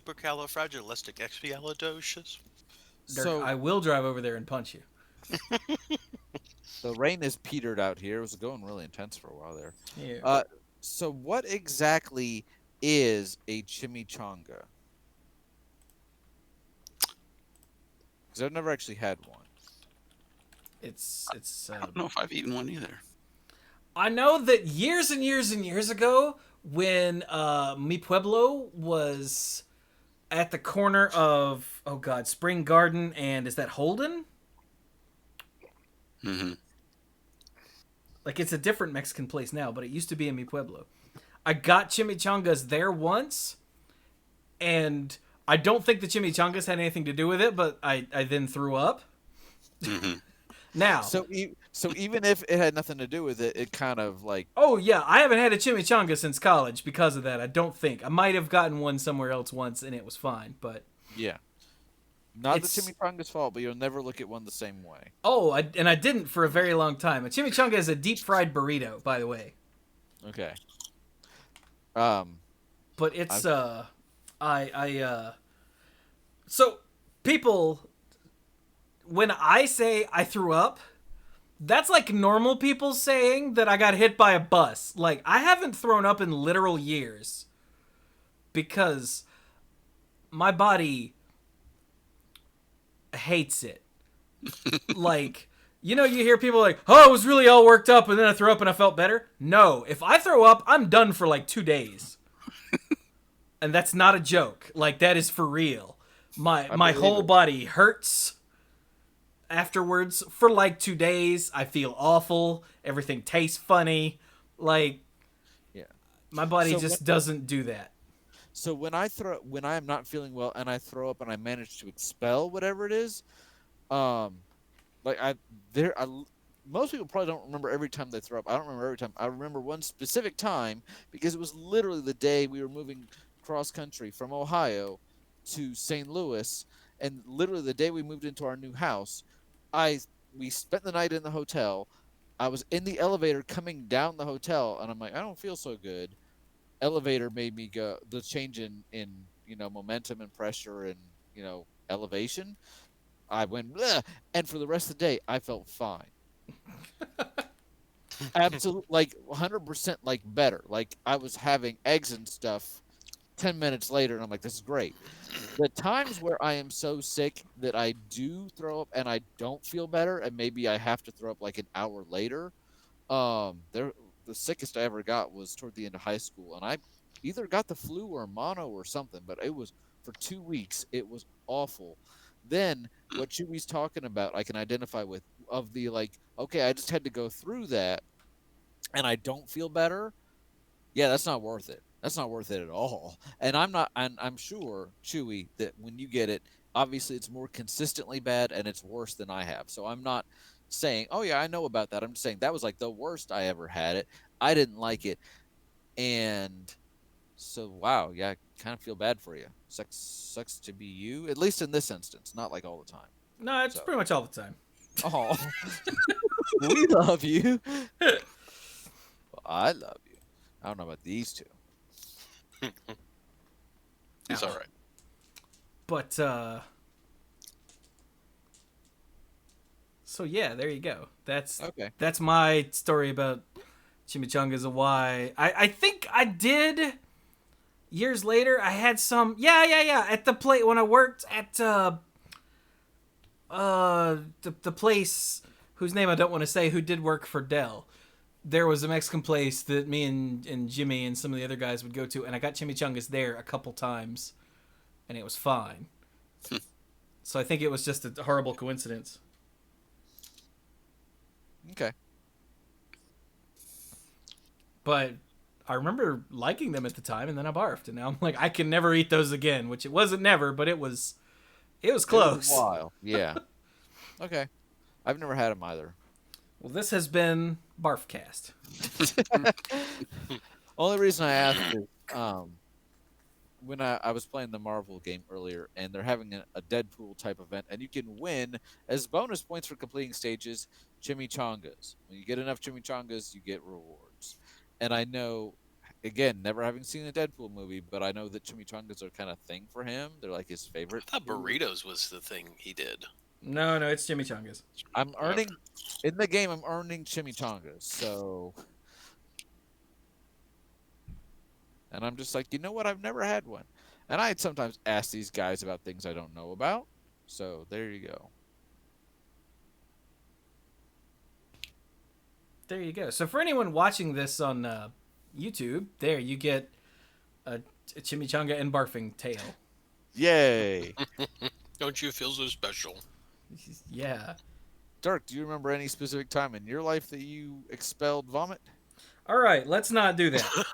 supercalifragilisticexpialidocious? Dirk, So I will drive over there and punch you. the rain has petered out here. It was going really intense for a while there. Yeah. Uh, so what exactly is a chimichanga? Because I've never actually had one. It's I don't know if I've eaten one either. I know that years and years and years ago, when Mi Pueblo was at the corner of, oh god, Spring Garden and is that Holden? Mm-hmm. Like, it's a different Mexican place now, but it used to be in Mi Pueblo. I got chimichangas there once, and I don't think the chimichangas had anything to do with it, but I then threw up. Mm-hmm. Now, So even if it had nothing to do with it, it kind of like oh yeah, I haven't had a chimichanga since college because of that. I don't think. I might have gotten one somewhere else once, and it was fine, but yeah, not the it's chimichanga's fault, but you'll never look at one the same way. oh, and I didn't for a very long time. A chimichanga is a deep fried burrito, by the way. Okay. Um. But it's I've, so people, when I say I threw up, that's like normal people saying that I got hit by a bus. Like, I haven't thrown up in literal years because my body hates it. Like, you hear people like, oh, I was really all worked up and then I threw up and I felt better. No, if I throw up, I'm done for like 2 days. And that's not a joke. Like, that is for real. My believe whole it. body hurts afterwards for like 2 days. I feel awful. Everything tastes funny. Like, yeah. my body So just doesn't do that. So when I am not feeling well and I throw up and I manage to expel whatever it is, um, like most people probably don't remember every time they throw up. I don't remember every time. I remember one specific time because it was literally the day we were moving cross country from Ohio to St. Louis, and literally the day we moved into our new house, I we spent the night in the hotel. I was in the elevator coming down the hotel, and I'm like, I don't feel so good. Elevator made me go the change in momentum and pressure and elevation. I went bleh, and for the rest of the day I felt fine. Absolutely, like 100% like better. Like I was having eggs and stuff 10 minutes later, and I'm like, this is great. The times where I am so sick that I do throw up and I don't feel better, and maybe I have to throw up like an hour later. There, the sickest I ever got was toward the end of high school, and I either got the flu or mono or something, but it was for 2 weeks. It was awful. Then what Chewy's talking about, I can identify with of the like, okay, I just had to go through that, and I don't feel better. Yeah, that's not worth it. That's not worth it at all. And I'm not. And I'm sure, Chewy, that when you get it, obviously it's more consistently bad and it's worse than I have. So I'm not saying, oh yeah, I know about that. I'm just saying that was like the worst I ever had it. I didn't like it, and so wow, yeah, I kind of feel bad for you. Sucks to be you, at least in this instance, not like all the time. No, it's So, pretty much all the time. oh, we love you. Well, I love you. I don't know about these two. He's all right. But so yeah, there you go. Okay. That's my story about chimichangas and why I think I did years later. I had some yeah at the plate when I worked at the place whose name I don't want to say, who did work for Dell. There was a Mexican place that me and Jimmy and some of the other guys would go to, and I got chimichangas there a couple times, and it was fine. So I think it was just a horrible coincidence. Okay. But I remember liking them at the time, and then I barfed, and now I'm like, I can never eat those again. Which it wasn't never, but it was It was a close. while. Yeah. Okay. I've never had them either. Well, this has been Barfcast. Only reason I asked is when I was playing the Marvel game earlier, and they're having a Deadpool type event, and you can win as bonus points for completing stages chimichangas. When you get enough chimichangas, you get rewards. And I know again, never having seen a Deadpool movie, but I know that chimichangas are kind of thing for him. They're like his favorite. I thought food. burritos was the thing he did. No, it's chimichangas. I'm earning in the game. I'm earning chimichangas, so. And I'm just like, you know what? I've never had one. And I'd sometimes ask these guys about things I don't know about. So there you go. There you go. So for anyone watching this on YouTube, there you get a chimichanga and barfing tale. Yay. Don't you feel so special? Yeah. Dirk, do you remember any specific time in your life that you expelled vomit? All right, let's not do that.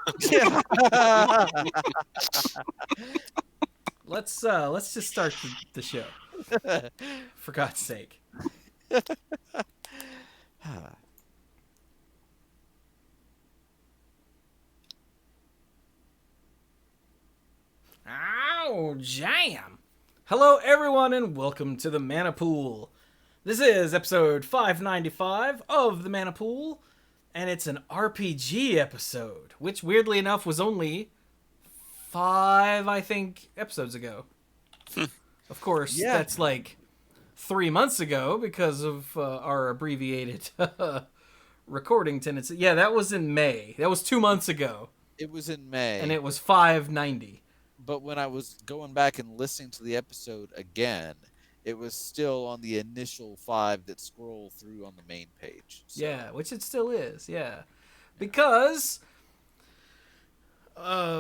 Let's just start the show. For God's sake. Ow, jam! Hello, everyone, and welcome to the Mana Pool. This is episode 595 of the Mana Pool, and it's an RPG episode, which weirdly enough was only 5, I think, episodes ago. Of course, that's like 3 months ago because of our abbreviated recording tendency. Yeah, that was in May. That was 2 months ago. It was in May. And it was 590. But when I was going back and listening to the episode again, it was still on the initial 5 that scroll through on the main page. So. Yeah, which it still is, yeah. Because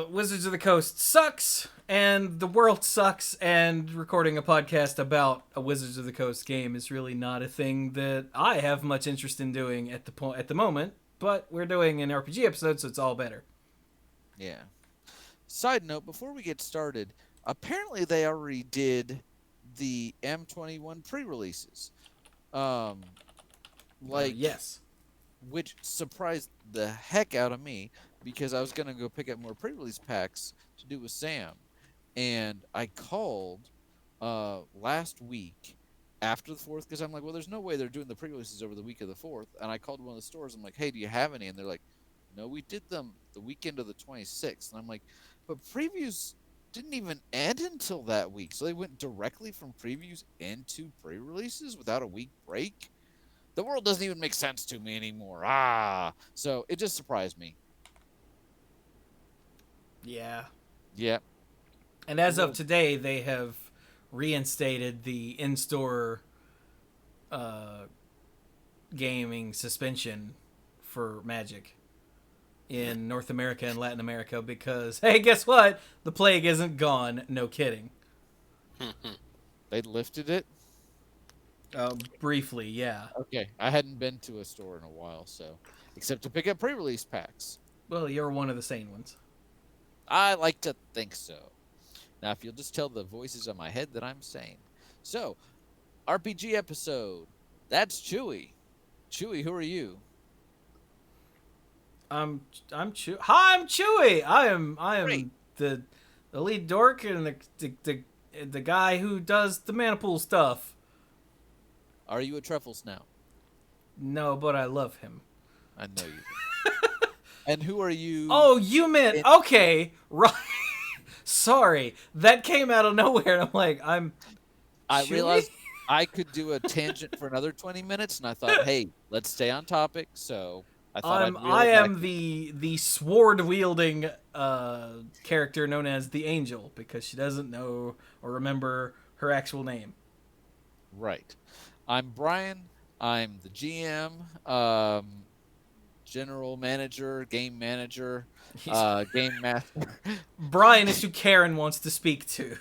Wizards of the Coast sucks, and the world sucks, and recording a podcast about a Wizards of the Coast game is really not a thing that I have much interest in doing at the moment, but we're doing an RPG episode, so it's all better. Yeah. Side note, before we get started, apparently they already did the M21 pre-releases. Yes. Which surprised the heck out of me, because I was going to go pick up more pre-release packs to do with Sam. And I called last week after the 4th, because I'm like, well, there's no way they're doing the pre-releases over the week of the 4th. And I called one of the stores. I'm like, hey, do you have any? And they're like, no, we did them the weekend of the 26th. And I'm like, but previews didn't even end until that week. So they went directly from previews into pre-releases without a week break? The world doesn't even make sense to me anymore. So it just surprised me. Yeah. Yeah. And as of today, they have reinstated the in-store gaming suspension for Magic in North America and Latin America because, hey, guess what? The plague isn't gone. No kidding. They lifted it? Briefly, yeah. Okay. I hadn't been to a store in a while, so. Except to pick up pre-release packs. Well, you're one of the sane ones. I like to think so. Now, if you'll just tell the voices in my head that I'm sane. So, RPG episode. That's Chewy. Chewy, who are you? I'm Chewy. Hi, I'm Chewy. I am Great. the lead dork and the guy who does the Mana Pool stuff. Are you a Truffles now? No, but I love him. I know you do. And who are you? Oh, you meant okay, right? Sorry, that came out of nowhere. And I'm like, I Chewy? Realized I could do a tangent for another 20 minutes, and I thought, hey, let's stay on topic. So I thought I am the sword wielding character known as the Angel because she doesn't know or remember her actual name. Right. I'm Brian. I'm the GM, general manager, game manager, game master. Brian is who Karen wants to speak to.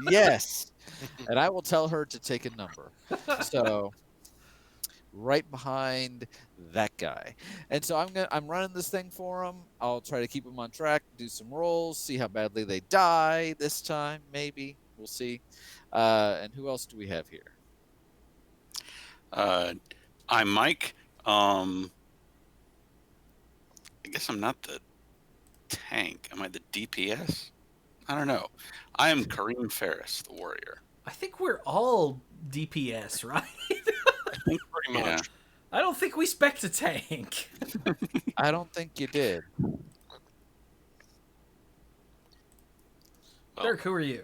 Yes. And I will tell her to take a number. So right behind that guy. And so I'm running this thing for him. I'll try to keep him on track, do some rolls, see how badly they die this time, maybe. We'll see. And who else do we have here? I'm Mike. I guess I'm not the tank. Am I the DPS? I don't know. I am Karim Ferris, the warrior. I think we're all DPS, right? I think pretty much. I don't think we spec a tank. I don't think you did. Well, Dirk, who are you?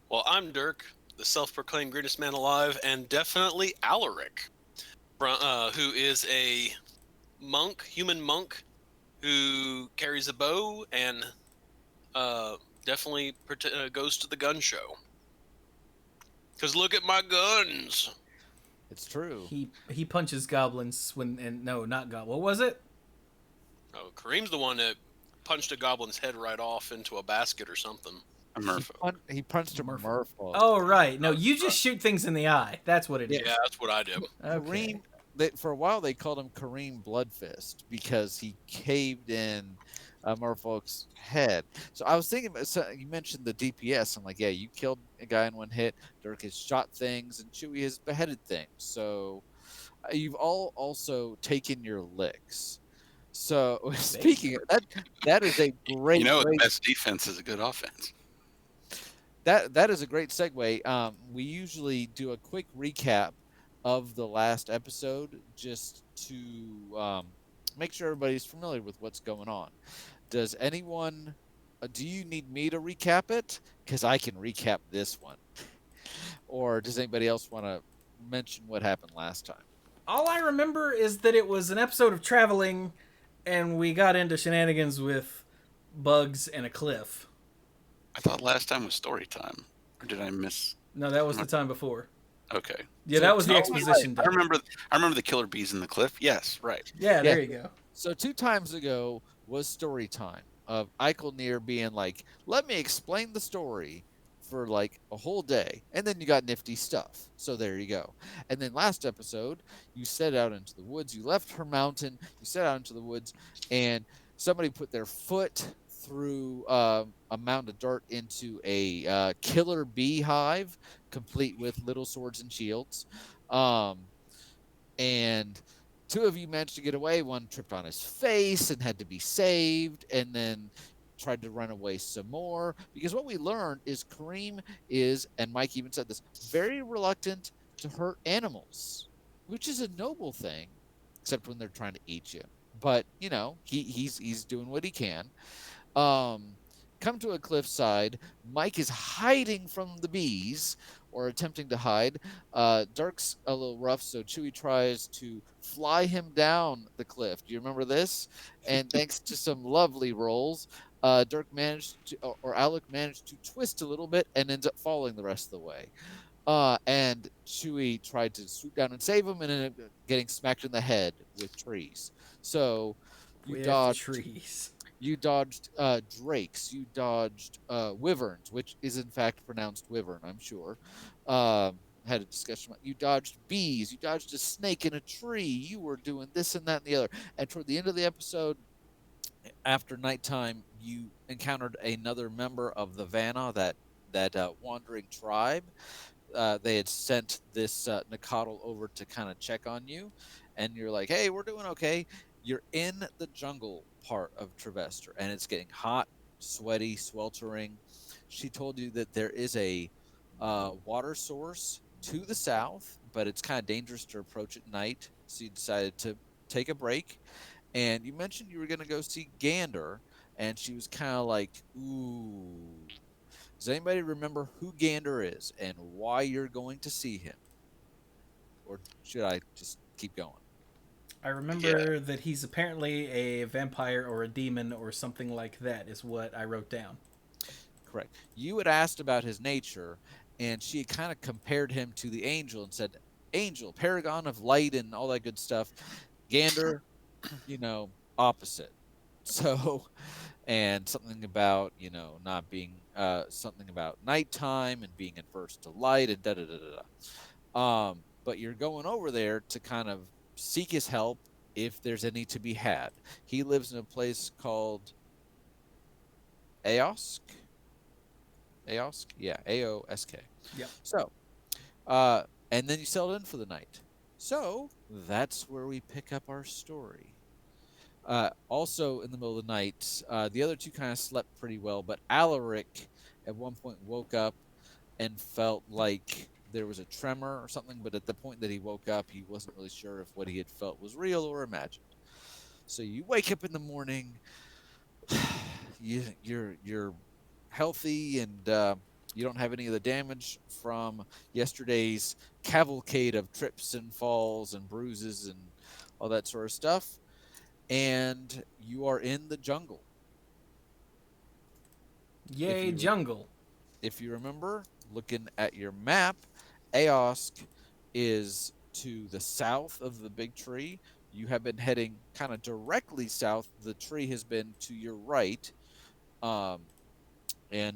well, I'm Dirk, the self-proclaimed greatest man alive, and definitely Alaric, who is a human monk, who carries a bow and definitely goes to the gun show. Cause look at my guns. It's true. He punches goblins no, not goblin. What was it? Oh, Kareem's the one that punched a goblin's head right off into a basket or something. A merfolk. He punched a Merfolk. merfolk. Oh right, no, you just shoot things in the eye. That's what it is. Yeah, that's what I did. Okay. Kareem, for a while they called him Kareem Bloodfist because he caved in Merfolk's head. So I was thinking, you mentioned the DPS. I'm like, yeah, you killed a guy in one hit. Dirk has shot things, and Chewie has beheaded things. So you've all also taken your licks. So speaking of that is a great. The best defense is a good offense. That is a great segue. We usually do a quick recap of the last episode just to make sure everybody's familiar with what's going on. Does anyone? Do you need me to recap it? Because I can recap this one. Or does anybody else want to mention what happened last time? All I remember is that it was an episode of traveling, and we got into shenanigans with bugs and a cliff. I thought last time was story time. Or did I miss? No, that was the time before. Okay. Yeah, that was the exposition. Right. I remember the killer bees in the cliff. Yes, right. Yeah, there you go. So 2 times ago was story time of Eichelneer being like, let me explain the story for like a whole day. And then you got nifty stuff. So there you go. And then last episode, you set out into the woods. You left her mountain. You set out into the woods. And somebody put their foot through a mound of dirt into a killer beehive, complete with little swords and shields. And 2 of you managed to get away. One tripped on his face and had to be saved, and then tried to run away some more. Because what we learned is Karim is, and Mike even said this, very reluctant to hurt animals, which is a noble thing, except when they're trying to eat you. But he's doing what he can. Come to a cliffside. Mike is hiding from the bees, or attempting to hide. Dirk's a little rough, so Chewie tries to fly him down the cliff. Do you remember this? And thanks to some lovely rolls, Dirk managed to, or Alec managed to twist a little bit and ends up falling the rest of the way. And Chewie tried to swoop down and save him, and ended up getting smacked in the head with trees. So you dodged trees. You dodged drakes. You dodged wyverns, which is in fact pronounced wyvern, I'm sure. Had a discussion about. You dodged bees. You dodged a snake in a tree. You were doing this and that and the other. And toward the end of the episode, after nighttime, you encountered another member of the Vanna, that wandering tribe. They had sent this Nakatl over to kind of check on you, and you're like, "Hey, we're doing okay." You're in the jungle part of Trivester, and it's getting hot, sweaty, sweltering. She told you that there is a water source to the south, but it's kind of dangerous to approach at night, so you decided to take a break. And you mentioned you were going to go see Gandr, and she was kind of like, ooh. Does anybody remember who Gandr is and why you're going to see him? Or should I just keep going? I remember that he's apparently a vampire or a demon or something like that is what I wrote down. Correct. You had asked about his nature, and she had kind of compared him to the angel and said, angel, paragon of light and all that good stuff. Gandr, opposite. So, and something about, not being, something about nighttime and being adverse to light and da-da-da-da-da. But you're going over there to kind of seek his help if there's any to be had. He lives in a place called Aosk. Aosk? Yeah, Aosk. Yeah. So, and then you settled in for the night. So, that's where we pick up our story. Also, in the middle of the night, the other 2 kind of slept pretty well, but Alaric at one point woke up and felt like there was a tremor or something, but at the point that he woke up, he wasn't really sure if what he had felt was real or imagined. So you wake up in the morning, you're healthy and you don't have any of the damage from yesterday's cavalcade of trips and falls and bruises and all that sort of stuff. And you are in the jungle. Yay, jungle. If you remember, looking at your map, Aosk is to the south of the big tree. You have been heading kind of directly south. The tree has been to your right, and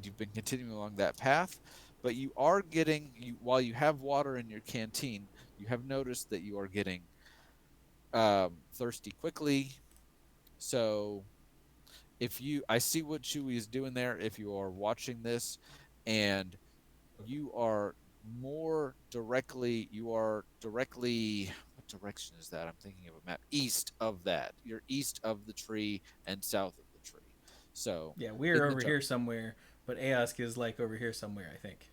you've been continuing along that path. But you are getting, while you have water in your canteen, you have noticed that you are getting thirsty quickly. So I see what Chewie is doing there. If you are watching this and you are more directly, what direction is that? I'm thinking of a map. East of that. You're east of the tree and south of the tree. So Yeah, we're over here somewhere, but Aosk is like over here somewhere, I think.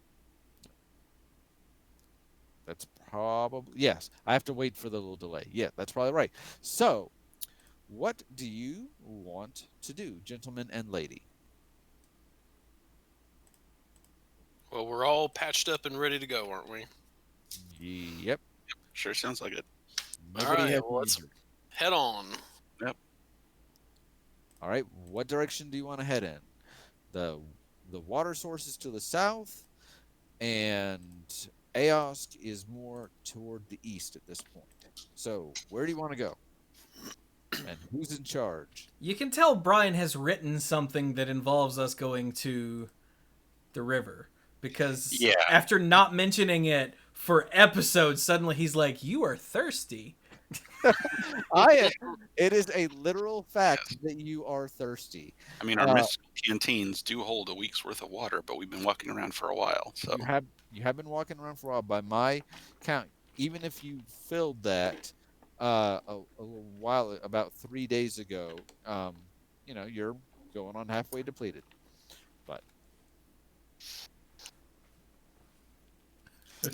That's probably, yes. I have to wait for the little delay. Yeah, that's probably right. So, what do you want to do, gentleman and lady? Well, we're all patched up and ready to go, aren't we? Yep. Sure sounds like it. Nobody right, has well, let's- injured. Head on. All right. What direction do you want to head in? The water source is to the south, and Aosk is more toward the east at this point. So, where do you want to go? And who's in charge? You can tell Brian has written something that involves us going to the river. Because after not mentioning it for episodes, suddenly he's like, "You are thirsty." It is a literal fact that you are thirsty. I mean, our mystical canteens do hold a week's worth of water, but we've been walking around for a while. So You have been walking around for a while. By my count, even if you filled that a little while, about 3 days ago, you're going on halfway depleted. But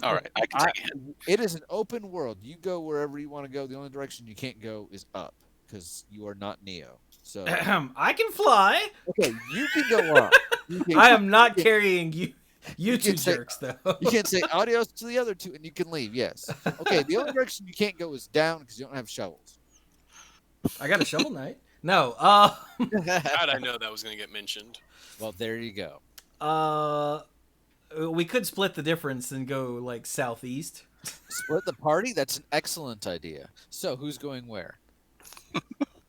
all right, I can take it. it is an open world. You go wherever you want to go. The only direction you can't go is up because you are not Neo. So I can fly. okay, you can go up. I am not carrying you. You two jerks, though. You can't say adios to the other two, and you can leave. Yes. Okay. The only direction you can't go is down because you don't have shovels. I got a shovel knight. No. How'd I know that was going to get mentioned? Well, there you go. We could split the difference and go like southeast. Split the party? That's an excellent idea. So, who's going where?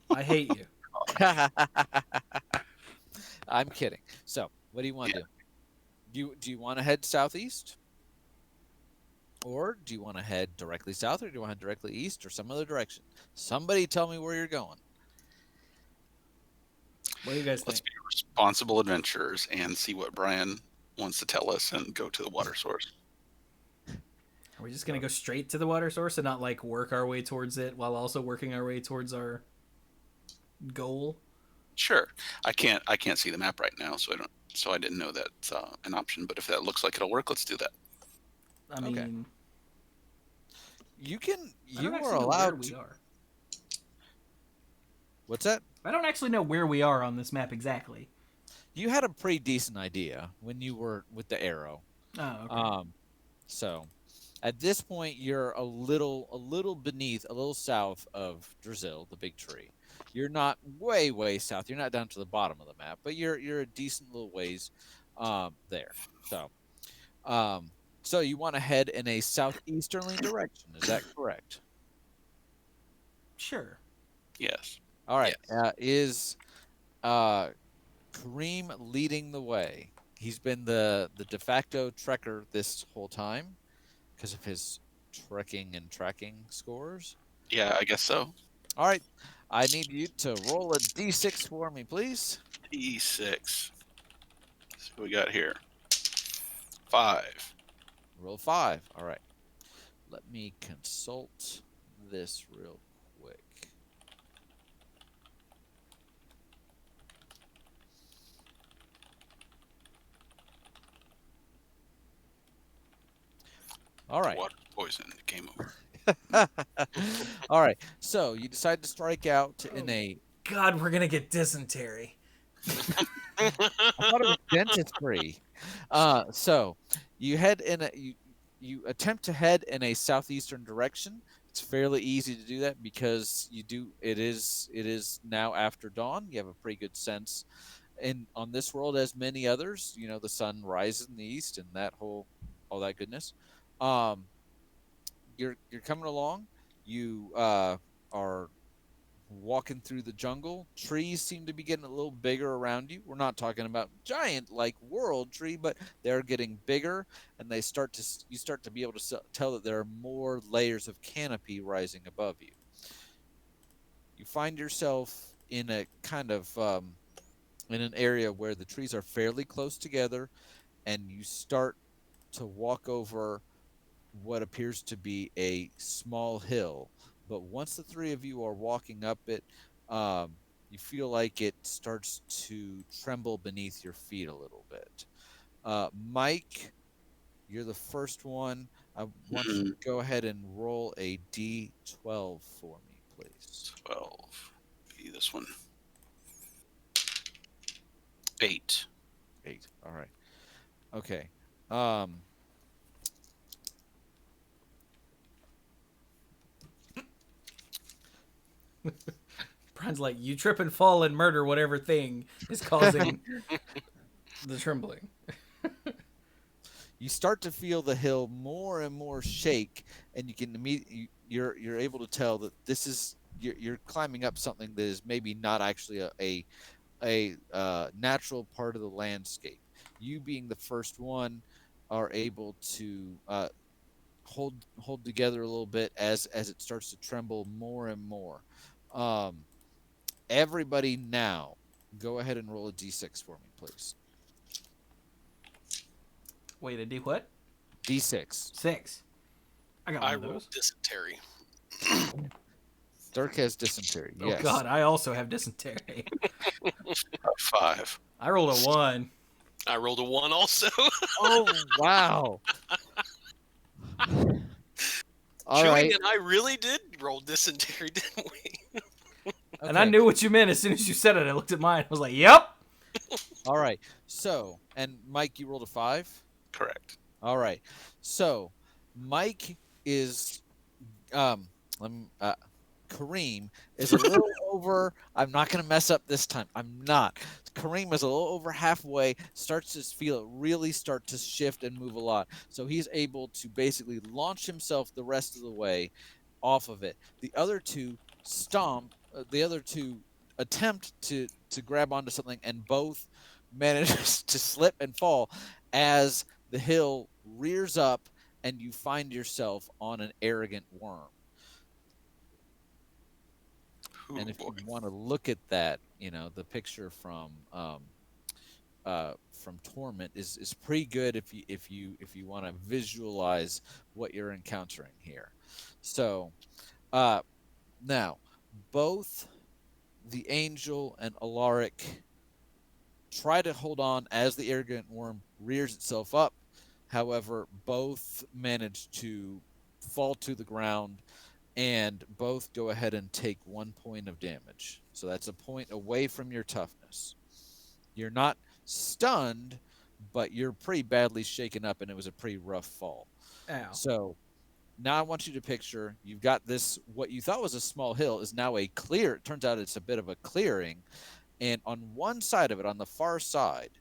I hate you. I'm kidding. So, what do you want to do? Do you want to head southeast? Or do you want to head directly south, or do you want to head directly east, or some other direction? Somebody tell me where you're going. What do you guys Let's think? be responsible adventurers and see what Brian wants to tell us and go to the water source. Are we just gonna go straight to the water source and not like work our way towards it while also working our way towards our goal? Sure. I can't see the map right now, so I didn't know that's an option. But if that looks like it'll work, let's do that. I mean, You can. I You don't are actually know where allowed we to. are. What's that? I don't actually know where we are on this map exactly. You had a pretty decent idea when you were with the arrow. Oh, okay. So, at this point, you're a little beneath, a little south of Drazil, the big tree. You're not way south. You're not down to the bottom of the map, but you're a decent little ways there. So you want to head in a southeasterly direction. Is that correct? Sure. Yes. All right. Is Karim leading the way? He's been the de facto trekker this whole time because of his trekking and tracking scores. Yeah, I guess so. All right. I need you to roll a d6 for me, please. D6. Let's see what we got here. 5. Roll 5. All right. Let me consult this real quick. All right. Water poison. Game over. All right. So you decide to strike out in a. God, we're gonna get dysentery. I thought it was dentistry. So you head in you attempt to head in a southeastern direction. It's fairly easy to do that because it is now after dawn. You have a pretty good sense in on this world as many others. The sun rises in the east and that whole all that goodness. Um, you're coming along. You are walking through the jungle. Trees seem to be getting a little bigger around you. We're not talking about giant like world tree, but they're getting bigger, and you start to be able to tell that there are more layers of canopy rising above you. You find yourself in a kind of in an area where the trees are fairly close together, and you start to walk over what appears to be a small hill. But once the three of you are walking up it, um, you feel like it starts to tremble beneath your feet a little bit. Mike, you're the first one. I want you to go ahead and roll a d12 for me, please. 12. Be this one. 8. 8. All right. Okay. Um, Brian's like, you trip and fall and murder whatever thing is causing the trembling. you start to feel the hill more and more shake, and you can immediately you're able to tell that this is you're climbing up something that is maybe not actually a natural part of the landscape. You being the first one are able to hold together a little bit as it starts to tremble more and more. Um, Everybody now, go ahead and roll a d6 for me, please. Wait, a D what? D6. 6. I got one I of rolled those. dysentery. Dirk has dysentery. Oh Yes. god, I also have dysentery. 5. I rolled a 1. I rolled a 1 also. Oh wow. All Chewie right. and I really did roll dysentery, didn't we? And I Okay. knew what you meant as soon as you said it. I looked at mine. I was like, yep. All right. So, and Mike, you rolled a 5. Correct. All right. So, Mike is let me, Kareem is a little over. I'm not going to mess up this time. I'm not. Kareem is a little over halfway, starts to feel it really start to shift and move a lot. So he's able to basically launch himself the rest of the way off of it. The other two the other two attempt to grab onto something, and both manage to slip and fall as the hill rears up and you find yourself on an arrogant worm. Ooh, And if boy. you want to look at that, the picture from Torment is pretty good if you want to visualize what you're encountering here. So now both the Angel and Alaric try to hold on as the arrogant worm rears itself up. However, both manage to fall to the ground, and both go ahead and take 1 point of damage. So that's a point away from your toughness. You're not stunned, but you're pretty badly shaken up, and it was a pretty rough fall. Ow. So now I want you to picture you've got this, what you thought was a small hill is now a clear. It turns out it's a bit of a clearing. And on one side of it, on the far side,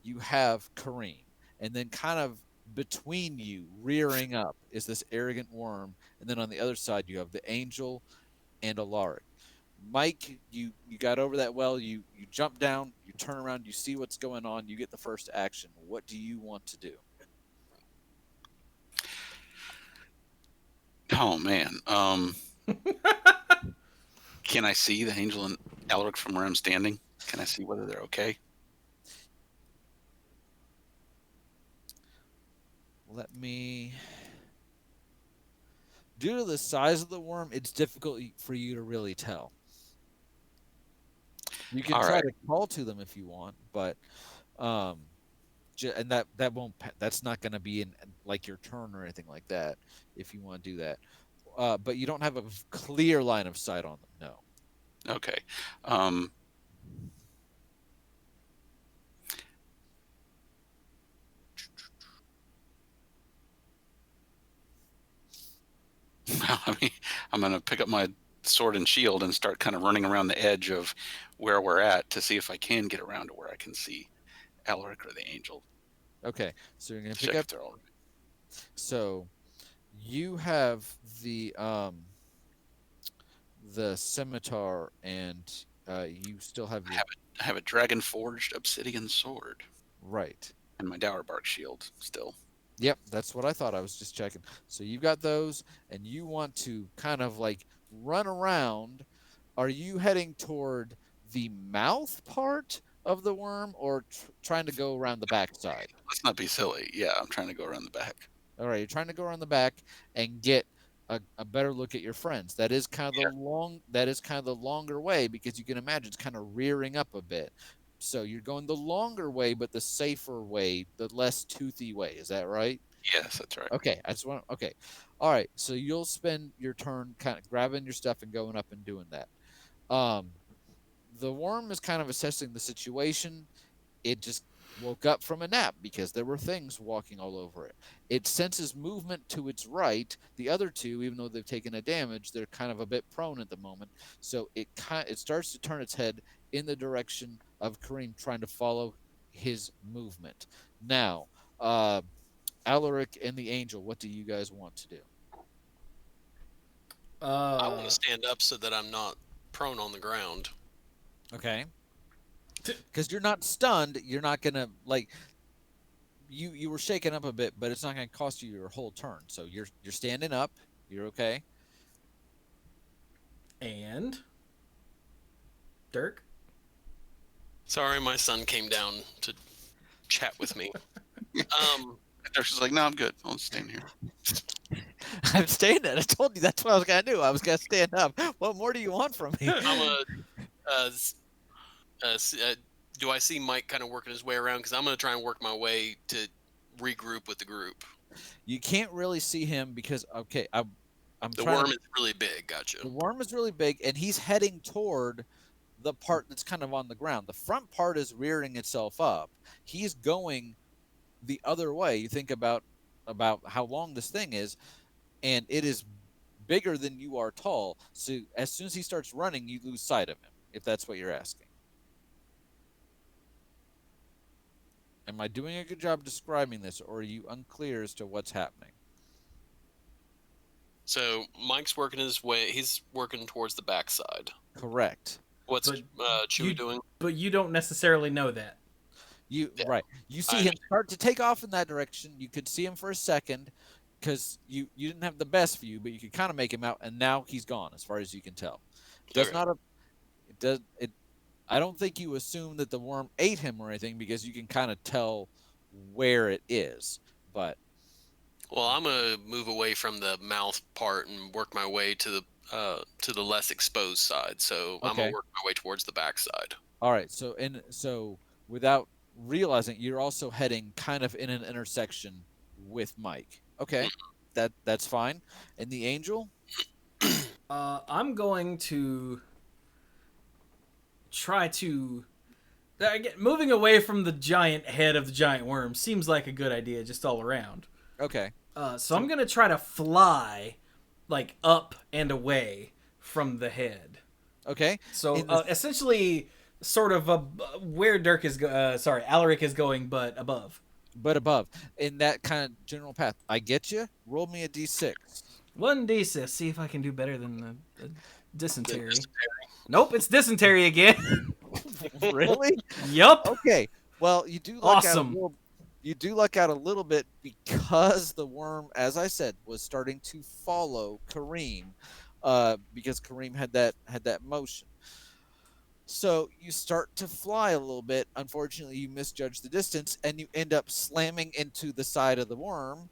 you have Kareem. And then kind of between you, rearing up, is this arrogant worm. And then on the other side, you have the Angel and Alaric. Mike, you got over that well. You jump down, you turn around, you see what's going on, you get the first action. What do you want to do? Oh, man. Can I see the Angel and Alaric from where I'm standing? Can I see whether they're okay? Let me. Due to the size of the worm, it's difficult for you to really tell. You can All try right. to call to them if you want, but and that won't. That's not going to be in like your turn or anything like that. If you want to do that, but you don't have a clear line of sight on them. No. Okay. I mean, I'm gonna pick up my sword and shield and start kind of running around the edge of where we're at to see if I can get around to where I can see Alaric or the angel. Okay, so you're gonna pick Check up. if they're all right. So you have the scimitar, and you still have your I have a dragon forged obsidian sword right. and my dour bark shield still. Yep, that's what I thought. I was just checking. So you've got those, and you want to kind of like run around. Are you heading toward the mouth part of the worm, or trying to go around the backside? Let's not be silly. Yeah, I'm trying to go around the back. All right, you're trying to go around the back and get a better look at your friends. That is kind of the longer way, because you can imagine it's kind of rearing up a bit. So you're going the longer way, but the safer way, the less toothy way. Is that right? Yes, that's right. Okay, I just want. Okay, all right. So you'll spend your turn kind of grabbing your stuff and going up and doing that. The worm is kind of assessing the situation. It just woke up from a nap because there were things walking all over it. It senses movement to its right. The other two, even though they've taken a damage, they're kind of a bit prone at the moment. So it starts to turn its head in the direction of Karim, trying to follow his movement. Now, Alaric and the angel, what do you guys want to do? I want to stand up so that I'm not prone on the ground. Okay. Because you're not stunned, you're not gonna like you were shaken up a bit, but it's not gonna cost you your whole turn. So you're standing up, you're okay. And Dirk? Sorry, my son came down to chat with me. Dirk's just like, no, I'm good. I'll stand here. I'm staying there. I told you that's what I was gonna do. I was gonna stand up. What more do you want from me? Do I see Mike kind of working his way around? Because I'm going to try and work my way to regroup with the group. You can't really see him because I'm the worm is really big. Gotcha. The worm is really big, and he's heading toward the part that's kind of on the ground. The front part is rearing itself up. He's going the other way. You think about how long this thing is, and it is bigger than you are tall. So as soon as he starts running, you lose sight of him, if that's what you're asking. Am I doing a good job describing this, or are you unclear as to what's happening? So Mike's working his way. He's working towards the backside. Correct. What's Chewie doing? But you don't necessarily know that. Right. You see him start to take off in that direction. You could see him for a second because you didn't have the best view, but you could kind of make him out, and now he's gone as far as you can tell. I don't think you assume that the worm ate him or anything, because you can kind of tell where it is. But well, I'm gonna move away from the mouth part and work my way to the less exposed side. So I'm gonna work my way towards the back side. All right. So without realizing, you're also heading kind of in an intersection with Mike. Okay, that's fine. And the angel? I'm going to try to moving away from the giant head of the giant worm seems like a good idea just all around. Okay. So I'm gonna try to fly like up and away from the head. Okay. So essentially, sort of where Dirk is Alaric is going, but above. But above, in that kind of general path. I get you. Roll me a d6. 1d6. See if I can do better than the dysentery. Nope, it's dysentery again. Really? Yup. Okay. Well, you do luck out a little. You do luck out a little bit because the worm, as I said, was starting to follow Karim, because Karim had that motion. So you start to fly a little bit. Unfortunately, you misjudge the distance, and you end up slamming into the side of the worm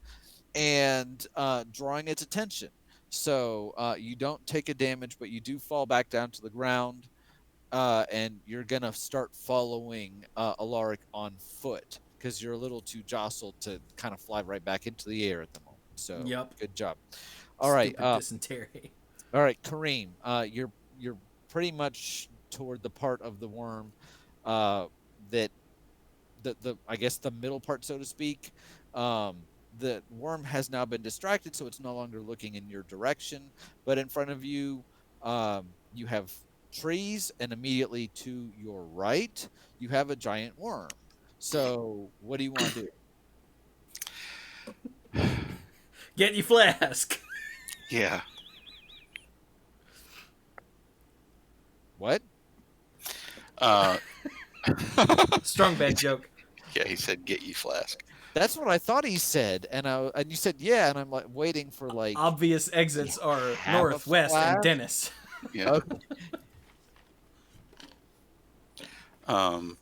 and drawing its attention. So you don't take a damage, but you do fall back down to the ground, and you're going to start following Alaric on foot because you're a little too jostled to kind of fly right back into the air at the moment. So good job. All right. Dysentery. All right, Karim, you're pretty much toward the part of the worm that I guess the middle part, so to speak, the worm has now been distracted, so it's no longer looking in your direction. But in front of you, you have trees, and immediately to your right, you have a giant worm. So, what do you want to do? Get you flask. Yeah. What? Uh, Strong bed joke. yeah, he said, "Get ye flask." That's what I thought he said, and you said yeah, and I'm like waiting for like Obvious exits are have a north, west, and flask? Dennis. Yeah. Okay. Um,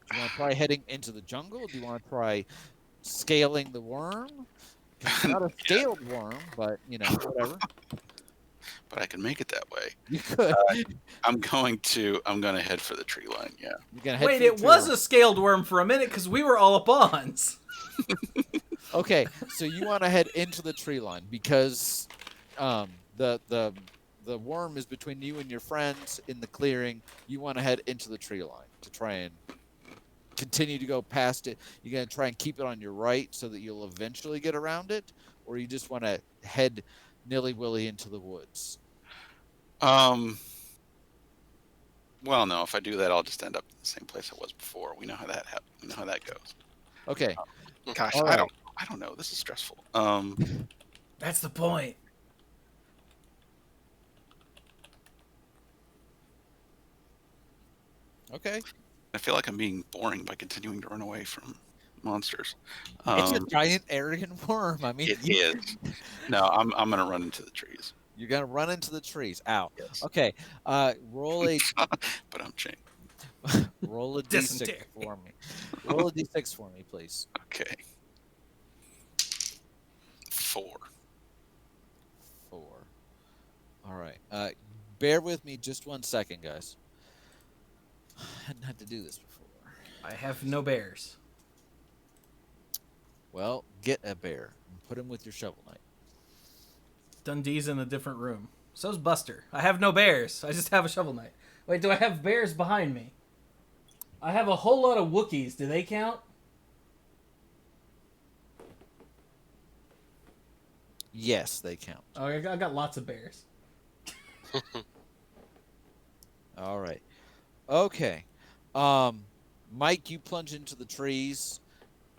Do you want to try heading into the jungle? Do you want to try scaling the worm? 'Cause it's not a scaled worm, but whatever. but I can make it that way. You could. I'm going to head for the tree line. Yeah. You're gonna head Wait, for the it tree was line. a scaled worm for a minute because we were all up ons. Okay, so you want to head into the tree line because the worm is between you and your friends in the clearing. You want to head into the tree line to try and continue to go past it. You're going to try and keep it on your right so that you'll eventually get around it, or you just want to head nilly-willy into the woods? Well, no. If I do that, I'll just end up in the same place I was before. We know how that we know how that goes. Okay. Gosh, All right. I don't know. This is stressful. That's the point. Okay. I feel like I'm being boring by continuing to run away from monsters. It's a giant arrogant worm. I mean, It is. No, I'm gonna run into the trees. you're going to run into the trees. Ow. Yes. Okay. Roll a But I'm chained. roll a d6 Dysentery. for me. Roll a d6 for me, please. Okay. 4. 4. All right. Bear with me just 1 second, guys. I hadn't had to do this before. I have no bears. Well, get a bear and put him with your shovel knight. Dundee's in a different room. So's Buster. I have no bears. I just have a shovel knight. Wait, do I have bears behind me? I have a whole lot of Wookiees. Do they count? Yes, they count. Oh, I got lots of bears. All right. Okay. Mike, you plunge into the trees,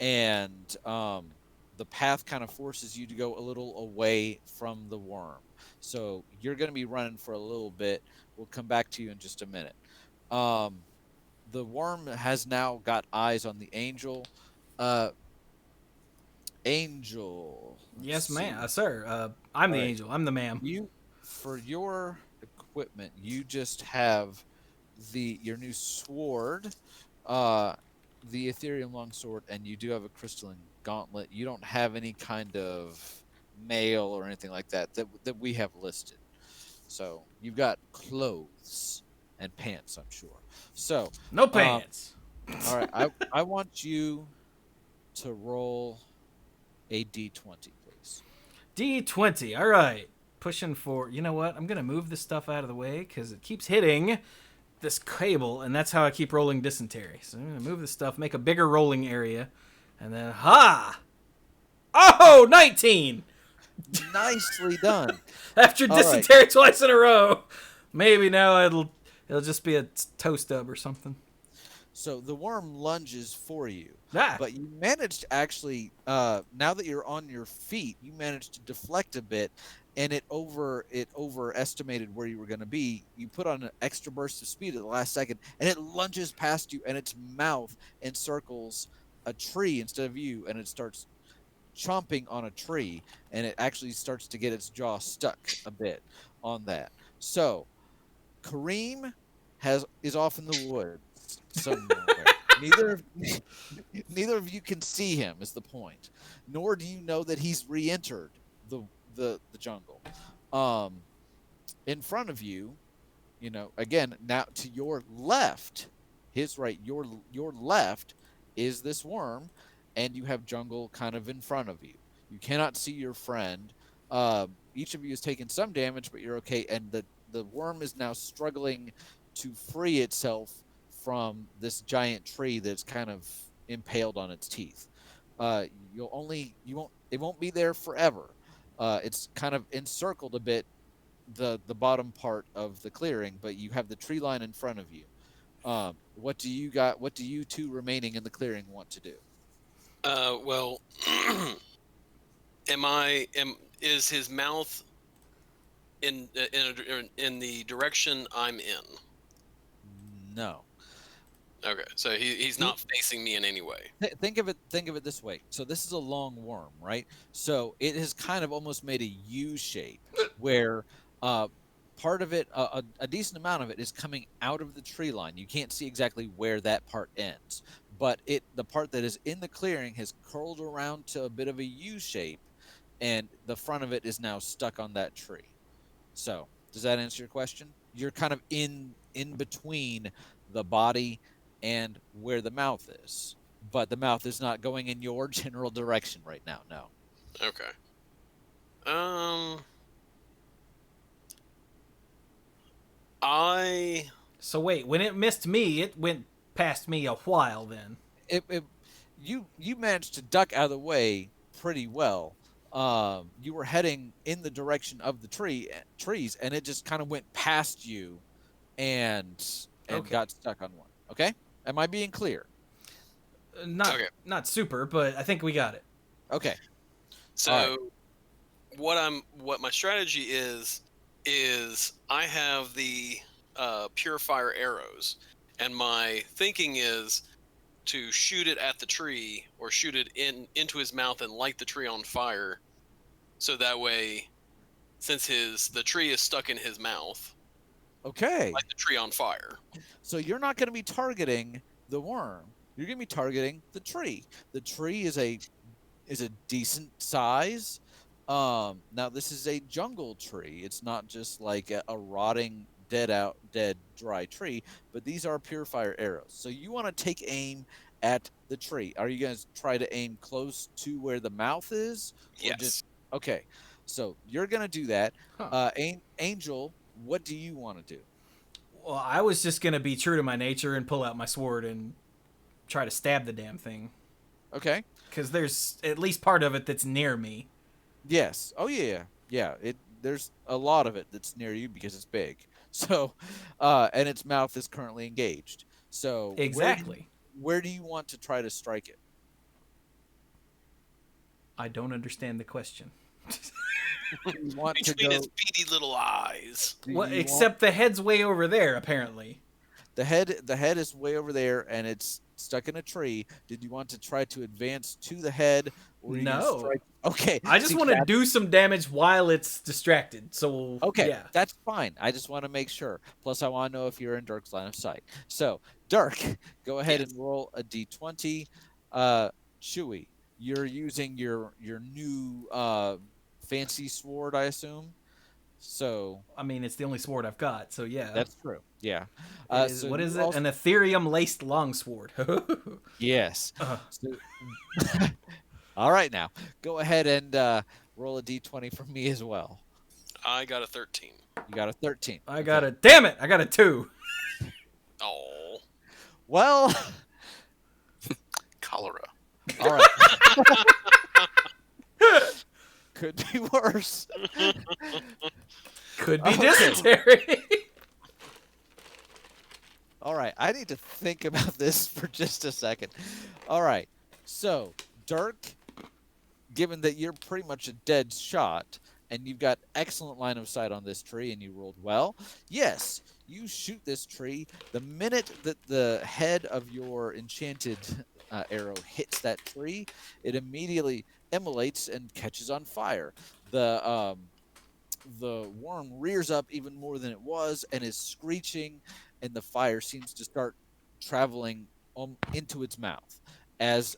and the path kind of forces you to go a little away from the worm. So you're going to be running for a little bit. We'll come back to you in just a minute. The worm has now got eyes on the angel. Angel. Yes, let's ma'am. see. Sir. I'm the All right. angel. I'm the ma'am. You, for your equipment, you just have your new sword, the Ethereum longsword, and you do have a crystalline gauntlet. You don't have any kind of mail or anything like that we have listed. So you've got clothes and pants, I'm sure. So No pants. all right, I want you to roll a d20, please. D20. All right. Pushing for. You know what? I'm going to move this stuff out of the way because it keeps hitting this cable, and that's how I keep rolling dysentery. So I'm going to move this stuff, make a bigger rolling area, and then, ha! Oh, 19! Nicely done. After All right. dysentery twice in a row. Maybe now it'll just be a toe stub or something. So the worm lunges for you. Ah, But you managed to actually, now that you're on your feet, you managed to deflect a bit, and it overestimated where you were going to be. You put on an extra burst of speed at the last second, and it lunges past you, and its mouth encircles a tree instead of you, and it starts chomping on a tree, and it actually starts to get its jaw stuck a bit on that. So, Karim is off in the woods somewhere. Neither of you can see him, is the point. Nor do you know that he's re-entered the jungle. In front of you, again, now to your left, his right, your left is this worm, and you have jungle kind of in front of you. You cannot see your friend. Each of you has taken some damage, but you're okay. And the worm is now struggling to free itself from this giant tree that's kind of impaled on its teeth. it won't be there forever. It's kind of encircled a bit the bottom part of the clearing, but you have the tree line in front of you. What do you got? What do you two remaining in the clearing want to do? Well, is his mouth in the direction I'm in? No. Okay, so he's not facing me in any way. Think of it this way. So this is a long worm, right? So it has kind of almost made a U shape where part of it, a decent amount of it, is coming out of the tree line. You can't see exactly where that part ends, but the part that is in the clearing has curled around to a bit of a U shape, and the front of it is now stuck on that tree. So does that answer your question? You're kind of in between the body and where the mouth is, but the mouth is not going in your general direction right now. No. Okay. So wait, when it missed me, it went past me a while then. You managed to duck out of the way pretty well. You were heading in the direction of the trees, and it just kind of went past you, and Okay. got stuck on one. Okay, am I being clear? Not super, but I think we got it. Okay. So what my strategy is I have the purifier arrows, and my thinking is to shoot it at the tree or shoot it into his mouth and light the tree on fire, so that way, since the tree is stuck in his mouth, Okay. light the tree on fire. So you're not going to be targeting the worm. You're going to be targeting the tree. The tree is a decent size. Now this is a jungle tree. It's not just like a rotting, dead, dry tree, but these are purifier arrows. So you want to take aim at the tree. Are you going to try to aim close to where the mouth is? Or Yes. Okay. So you're going to do that. Huh. Angel, what do you want to do? Well, I was just gonna be true to my nature and pull out my sword and try to stab the damn thing. Okay. Because there's at least part of it that's near me. Yes. Oh yeah. Yeah. There's a lot of it that's near you because it's big. So, and its mouth is currently engaged. So Exactly. Where do you want to try to strike it? I don't understand the question. You want to Between go his beady little eyes. Well, except the head's way over there, apparently. the head is way over there and it's stuck in a tree. Did you want to try to advance to the head, or are you gonna No. strike? Okay. I just see, want to do some damage while it's distracted. So Okay, yeah. that's fine. I just want to make sure. Plus, I want to know if you're in Dirk's line of sight. So, Dirk, go ahead Yes. and roll a d20. Chewy, you're using your new fancy sword, I assume. So I mean, it's the only sword I've got. So yeah. that's true. Yeah. So What is you it? also- An Ethereum laced longsword. Yes. Uh. So, all right, now go ahead and roll a d20 for me as well. I got a 13. You got a 13. I got a damn it! I got a 2. Oh. Well, Cholera. all right. Could be worse. Could be Okay. dysentery. All right, I need to think about this for just a second. All right, so Dirk, given that you're pretty much a dead shot and you've got excellent line of sight on this tree and you rolled well, yes, you shoot this tree. The minute that the head of your enchanted arrow hits that tree, it immediately immolates and catches on fire. The worm rears up even more than it was and is screeching, and the fire seems to start traveling into its mouth as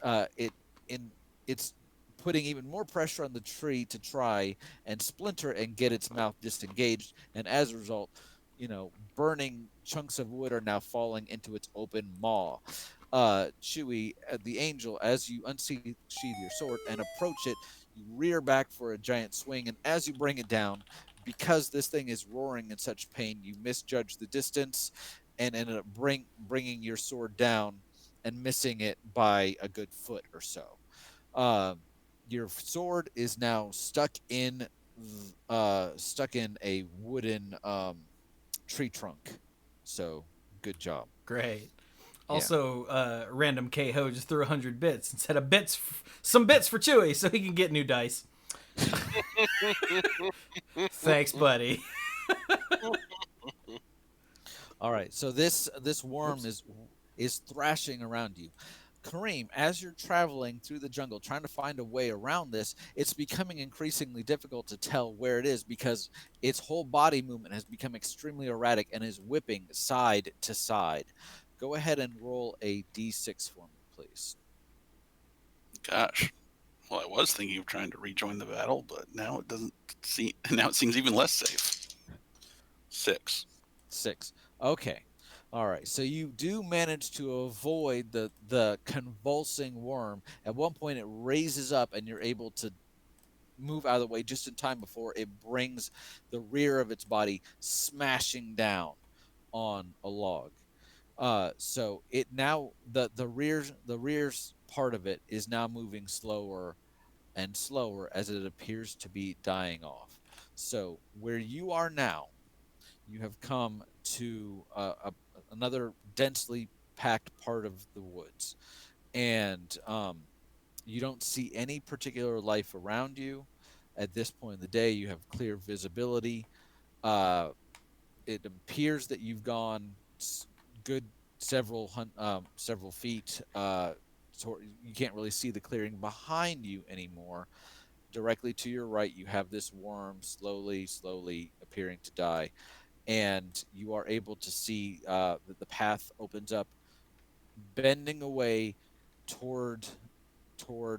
it's putting even more pressure on the tree to try and splinter and get its mouth disengaged, and as a result, burning chunks of wood are now falling into its open maw. Chewy, the angel, as you unsheathe your sword and approach it, you rear back for a giant swing, and as you bring it down, because this thing is roaring in such pain, you misjudge the distance and ended up bringing your sword down and missing it by a good foot or so. Your sword is now stuck in a wooden tree trunk. So good job. Great. Yeah. Also, random K-Ho just threw 100 bits and said some bits for Chewy so he can get new dice. Thanks, buddy. All right. So this worm is thrashing around you. Karim, as you're traveling through the jungle trying to find a way around this, it's becoming increasingly difficult to tell where it is because its whole body movement has become extremely erratic and is whipping side to side. Go ahead and roll a d6 for me, please. Gosh. Well, I was thinking of trying to rejoin the battle, but now it doesn't seem. Now it seems even less safe. 6. 6. Okay. All right. So you do manage to avoid the convulsing worm. At one point, it raises up, and you're able to move out of the way just in time before it brings the rear of its body smashing down on a log. So it now the rear's part of it is now moving slower and slower as it appears to be dying off. So where you are now, you have come to another densely packed part of the woods, and you don't see any particular life around you. At this point in the day, you have clear visibility. It appears that you've gone good several feet. You can't really see the clearing behind you anymore. Directly to your right, you have this worm slowly appearing to die, and you are able to see that the path opens up, bending away toward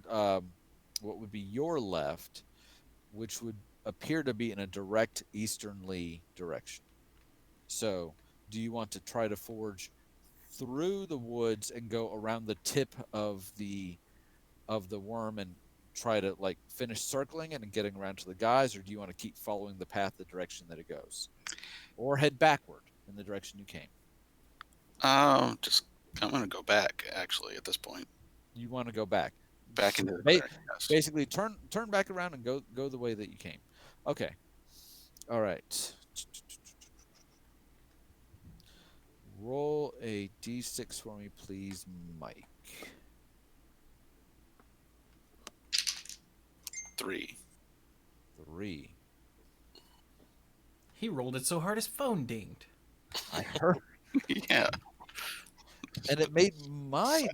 what would be your left, which would appear to be in a direct easternly direction. So, do you want to try to forge through the woods and go around the tip of the worm and try to like finish circling it and getting around to the guys, or do you want to keep following the path the direction that it goes, or head backward in the direction you came? I'm going to go back. Actually, at this point, You want to go back into the clearing, yes. Basically turn back around and go the way that you came. Okay. All right. Roll a d6 for me, please, Mike. 3. 3. He rolled it so hard his phone dinged. I heard. Yeah. And it made my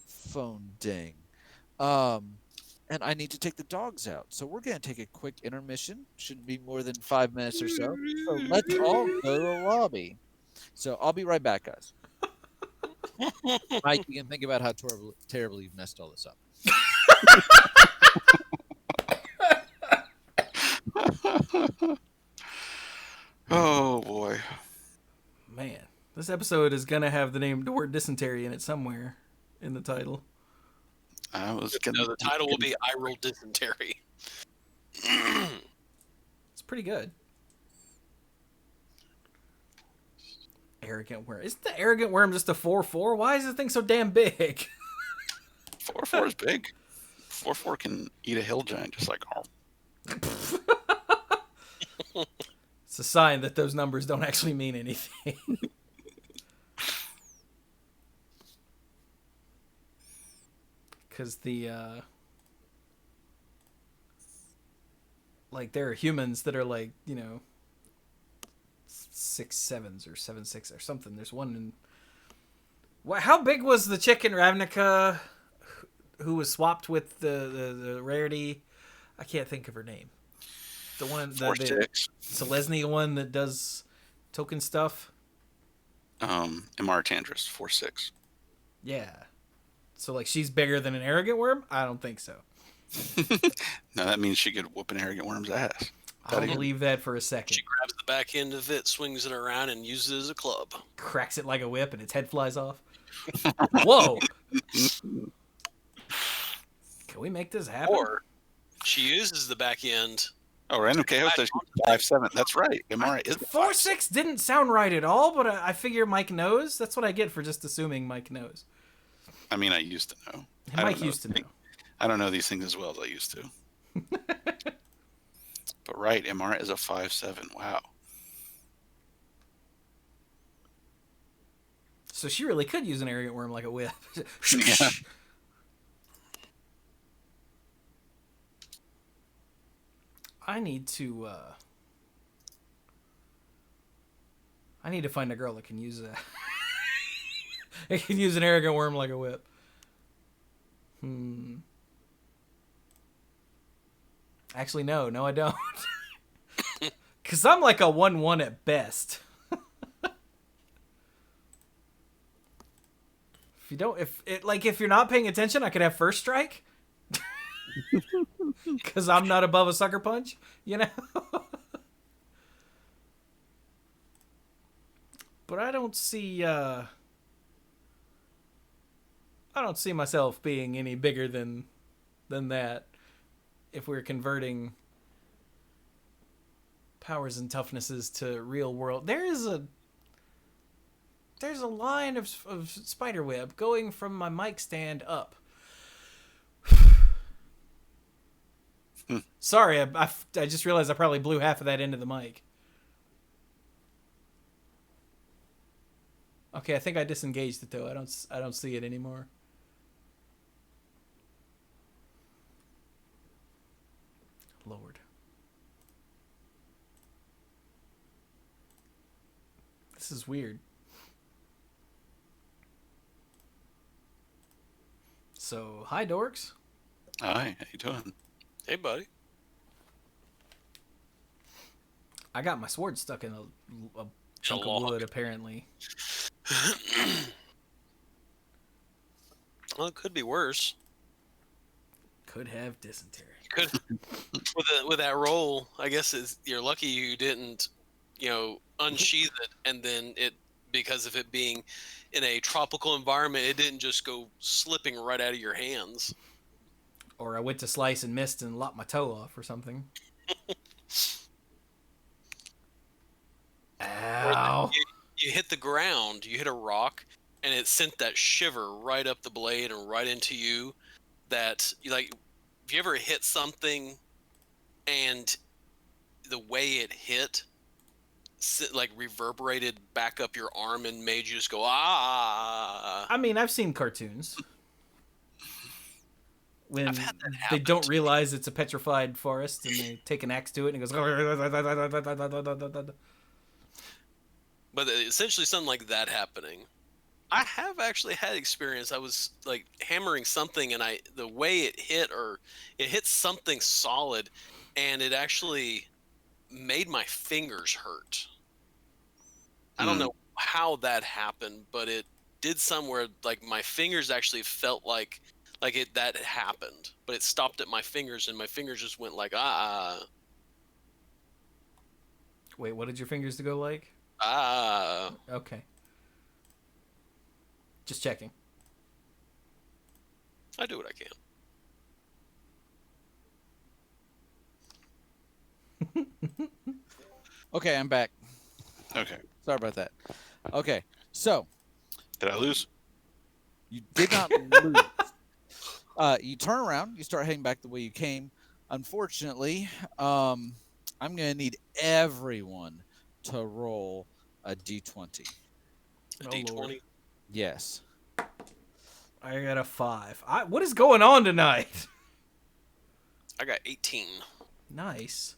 phone ding. And I need to take the dogs out. So we're going to take a quick intermission. Shouldn't be more than 5 minutes or so. So let's all go to the lobby. So I'll be right back, guys. Mike, you can think about how terribly you've messed all this up. Oh, boy. Man, this episode is going to have the word dysentery in it somewhere in the title. I was gonna. No, the title will be I Roll Dysentery. It's pretty good. Arrogant worm. Isn't the arrogant worm just a 4/4? Why is the thing so damn big? 4/4 is big. 4/4 can eat a hill giant just like. Oh. It's a sign that those numbers don't actually mean anything. Because like there are humans that are like, 6/7s or 7/6 or something. There's one in. How big was the chick in Ravnica who was swapped with the rarity? I can't think of her name. The one, the 4/6. Selesny one that does token stuff. Imara Tandris, 4/6. Yeah. So like she's bigger than an arrogant worm? I don't think so. No, that means she could whoop an arrogant worm's ass. I'll believe that for a second. She grabs the back end of it, swings it around, and uses it as a club. Cracks it like a whip and its head flies off. Whoa! Can we make this happen? Or she uses the back end. Oh, random KO says 5/7. That's right. Imara is 4/6 didn't sound right at all, but I figure Mike knows. That's what I get for just assuming Mike knows. I mean, I used to know. And Mike used to know. I don't know these things as well as I used to. But right, MR is a 5/7. Wow. So she really could use an arrogant worm like a whip. Yeah. I need to find a girl that can use that. It can use an arrogant worm like a whip. Actually, no, I don't. Cause I'm like a 1/1 at best. If you're not paying attention, I could have first strike. Cause I'm not above a sucker punch, you know. But I don't see myself being any bigger than that. If we're converting powers and toughnesses to real world, there's a line of spider web going from my mic stand up. Sorry, I just realized I probably blew half of that into the mic. Okay, I think I disengaged it though. I don't see it anymore. Lord. This is weird. So, hi, dorks. Hi, how you doing? Hey, buddy. I got my sword stuck in a chunk of log. wood, apparently. Well, it could be worse. Could have dysentery. Could with that roll, I guess you're lucky you didn't, unsheath it, and then because of it being in a tropical environment, it didn't just go slipping right out of your hands. Or I went to slice and missed and lopped my toe off or something. Ow. You hit the ground, you hit a rock, and it sent that shiver right up the blade and right into you. That, like, if you ever hit something and the way it hit, like, reverberated back up your arm and made you just go, ah. I mean, I've seen cartoons. When I've had that they happen don't to realize it's a petrified forest and they take an axe to it and it goes. But essentially something like that happening. I have actually had experience. I was like hammering something and the way it hit something solid and it actually made my fingers hurt. I don't know how that happened, but it did somewhere like my fingers actually felt like that happened, but it stopped at my fingers and my fingers just went like, Wait, what did your fingers go like? Okay. Just checking. I do what I can. Okay, I'm back. Okay. Sorry about that. Okay, so Did I lose? you did not lose. You turn around, you start heading back the way you came. Unfortunately, I'm going to need everyone to roll a d20. A Oh, D20. Lord. Yes. I got a 5. What is going on tonight? I got 18. Nice.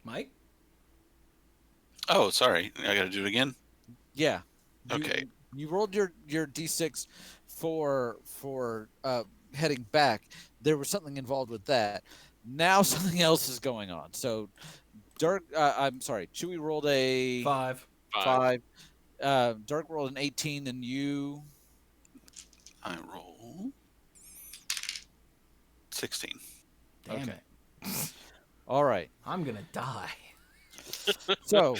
Mike? Oh, sorry. I got to do it again? Yeah. Okay. You rolled your d6 for heading back. There was something involved with that. Now something else is going on. So, Chewie rolled a 5. 5. Dirk rolled an 18, and you. I roll 16. Damn Okay. it. All right. I'm going to die. So,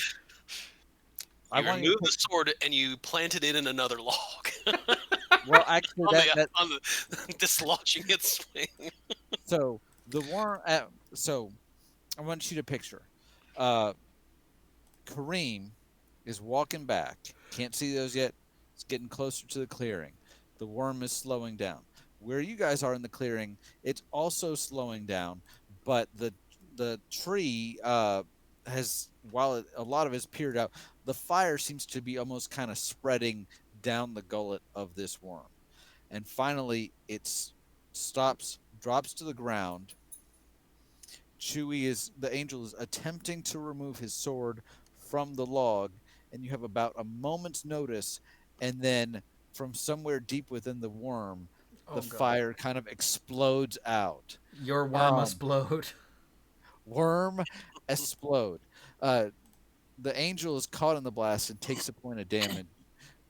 I want you to removed the sword and you planted it in another log. well, actually, on the dislodging its swing. So the worm. So I want you to picture. Karim is walking back. Can't see those yet. It's getting closer to the clearing. The worm is slowing down. Where you guys are in the clearing, it's also slowing down, but the tree has, while a lot of it's peered out, the fire seems to be almost kind of spreading down the gullet of this worm. And finally, it stops, drops to the ground. The angel is attempting to remove his sword from the log, and you have about a moment's notice, and then from somewhere deep within the worm, Oh, the God. fire kind of explodes out. Your worm explode. Worm explode. The angel is caught in the blast and takes a point of damage.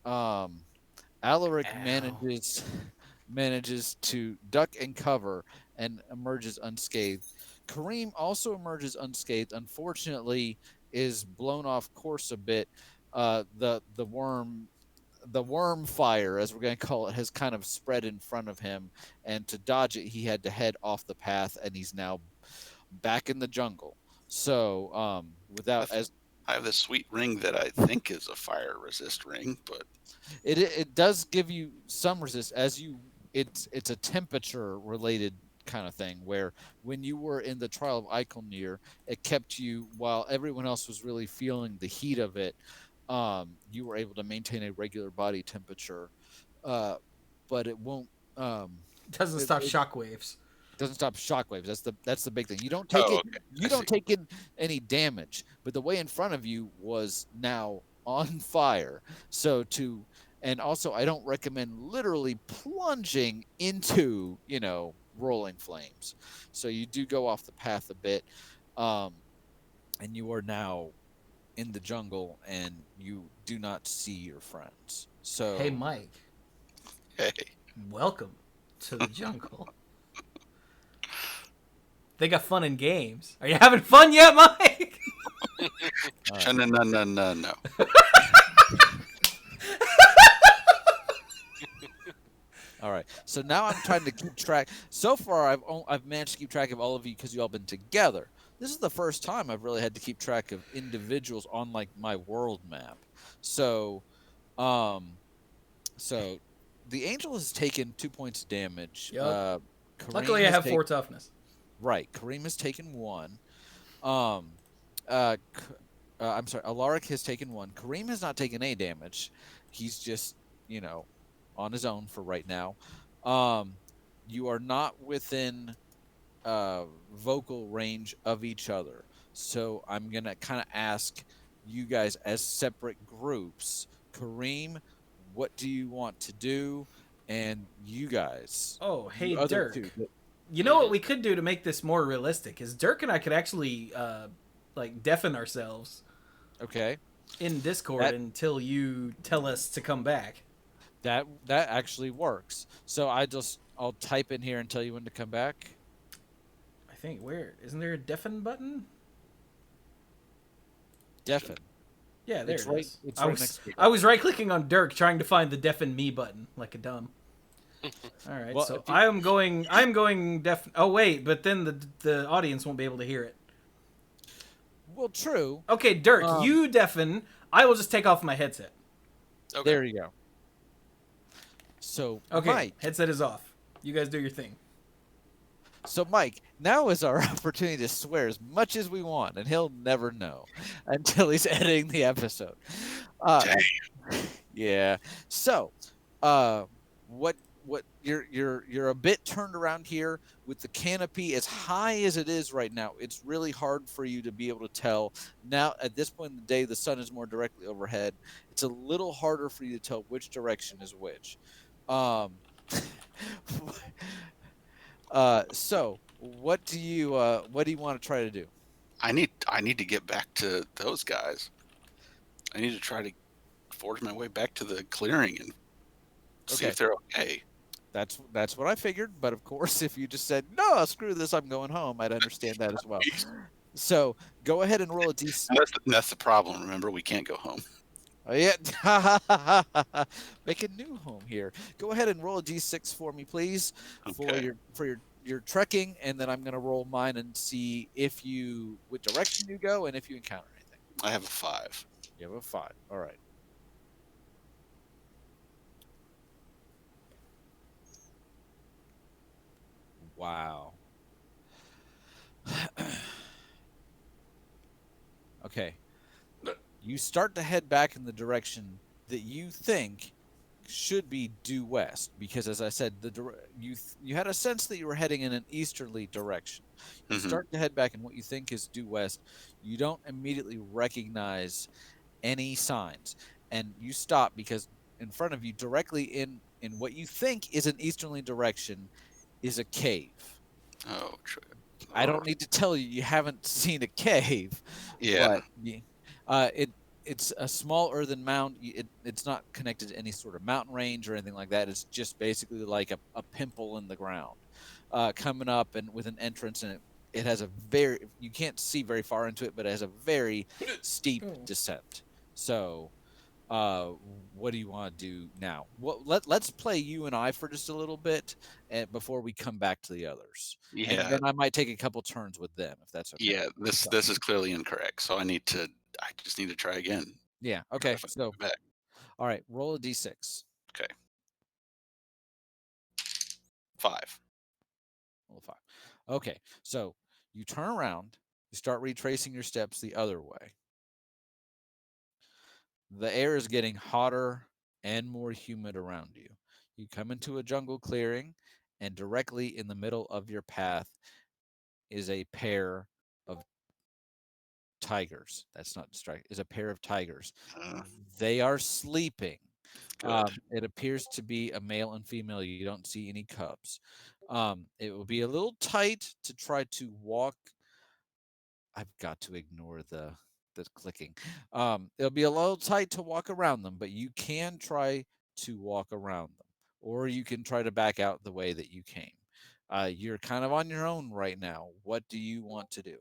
Alaric Ow. manages to duck and cover and emerges unscathed. Karim also emerges unscathed. Unfortunately, is blown off course a bit. The worm fire, as we're going to call it, has kind of spread in front of him, and to dodge it, he had to head off the path, and he's now back in the jungle. So, I have this sweet ring that I think is a fire resist ring, but it does give you some resist it's a temperature related kind of thing, where when you were in the trial of Eichel, it kept you, while everyone else was really feeling the heat of it, you were able to maintain a regular body temperature, but it won't Doesn't stop shockwaves. doesn't stop shockwaves. That's the big thing. You don't take okay. you don't take in any damage, but the way in front of you was now on fire. And also I don't recommend literally plunging into, rolling flames. So you do go off the path a bit, and you are now in the jungle, and you do not see your friends. So Hey, Mike. Hey, Welcome to the jungle. They got fun and games. Are you having fun yet, Mike? no. All right. So now I'm trying to keep track. So far, I've managed to keep track of all of you because you all been together. This is the first time I've really had to keep track of individuals on like my world map. So the angel has taken 2 points of damage. Yup. Karim Luckily, I has have 4 toughness. Right. Karim has taken 1. I'm sorry. Alaric has taken 1. Karim has not taken any damage. He's just, on his own for right now. You are not within vocal range of each other. So I'm going to kind of ask you guys as separate groups. Karim, what do you want to do? And you guys. Oh, hey, you other Dirk. two. You know what we could do to make this more realistic is Dirk and I could actually deafen ourselves Okay. in Discord until you tell us to come back. That actually works. So I'll type in here and tell you when to come back. I think isn't there a deafen button? Deafen. Yeah, there It's it right- is. it's I right was next to it. I was right clicking on Dirk trying to find the deafen me button like a dumb. All right, Well, so if you- I'm going deaf. Oh wait, but then the audience won't be able to hear it. Well, true. Okay, Dirk, you deafen. I will just take off my headset. Okay. There you go. So, Okay, Mike. headset is off. You guys do your thing. So, Mike, now is our opportunity to swear as much as we want, and he'll never know until he's editing the episode. Yeah. So, what you're a bit turned around here with the canopy as high as it is right now. It's really hard for you to be able to tell. Now, at this point in the day, the sun is more directly overhead. It's a little harder for you to tell which direction is which. So what do you want to try to do? I need to get back to those guys. I need to try to forge my way back to the clearing and see if they're okay. That's what I figured. But of course, if you just said no, screw this, I'm going home, I'd understand that as well. So go ahead and roll a d6. That's the problem. Remember, we can't go home. Oh, yeah. Make a new home here. Go ahead and roll a d6 for me, please, Okay. for your trekking, and then I'm gonna roll mine and see what direction you go and if you encounter anything. I have a 5. You have a 5. All right. Wow. Okay. You start to head back in the direction that you think should be due west, because, as I said, you had a sense that you were heading in an easterly direction. You Hmm. start to head back in what you think is due west. You don't immediately recognize any signs, and you stop because in front of you, directly in what you think is an easterly direction, is a cave. Oh, I don't need to tell you, you haven't seen a cave, yeah. but it's a small earthen mound. It's not connected to any sort of mountain range or anything like that. It's just basically like a pimple in the ground, coming up and with an entrance, and it has a very, you can't see very far into it, but it has a very steep Oh. descent. So what do you want to do now? Let's play you and I for just a little bit, and before we come back to the others, and Yeah. then I might take a couple turns with them if that's okay. Yeah. This is clearly incorrect. So I just need to try again. Yeah. Try Okay. to find So it back. all right, roll a d6. Okay. 5. Roll a 5. Okay. So you turn around. You start retracing your steps the other way. The air is getting hotter and more humid around you. You come into a jungle clearing, and directly in the middle of your path is a pair of tigers. That's not distract. Is a pair of tigers. Uh, They are sleeping. good. It appears to be a male and female. You don't see any cubs. It will be a little tight to try to walk. I've got to ignore the clicking. It'll be a little tight to walk around them, but you can try to walk around them, or you can try to back out the way that you came. You're kind of on your own right now. What do you want to do?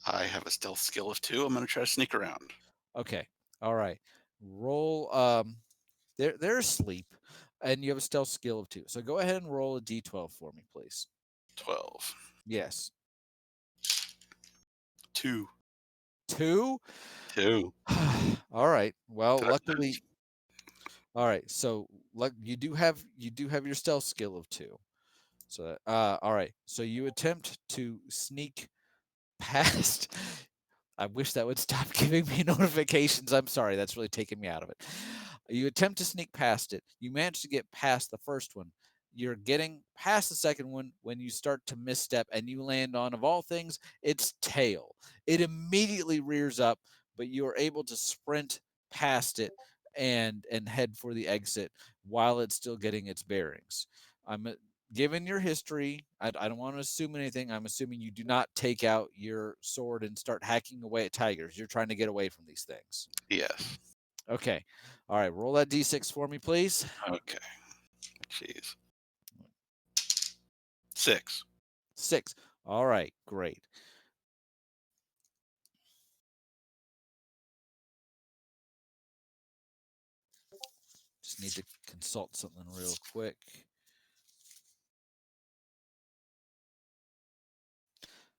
I have a stealth skill of 2. I'm going to try to sneak around. Okay. All right. Roll. They're asleep, and you have a stealth skill of 2. So go ahead and roll a d12 for me, please. 12. Yes. 2. 2. 2. All right. Well, Did I luckily. All right. So you do have your stealth skill of 2. So all right. So you attempt to sneak past. I wish that would stop giving me notifications. I'm sorry. That's really taking me out of it. You attempt to sneak past it. You manage to get past the first one. You're getting past the second one when you start to misstep and you land on, of all things, its tail. It immediately rears up, but you are able to sprint past it and head for the exit while it's still getting its bearings. I'm Given your history, I don't want to assume anything. I'm assuming you do not take out your sword and start hacking away at tigers. You're trying to get away from these things. Yes. Okay. All right. Roll that d6 for me, please. Okay. Jeez. 6. 6. All right. Great. Just need to consult something real quick.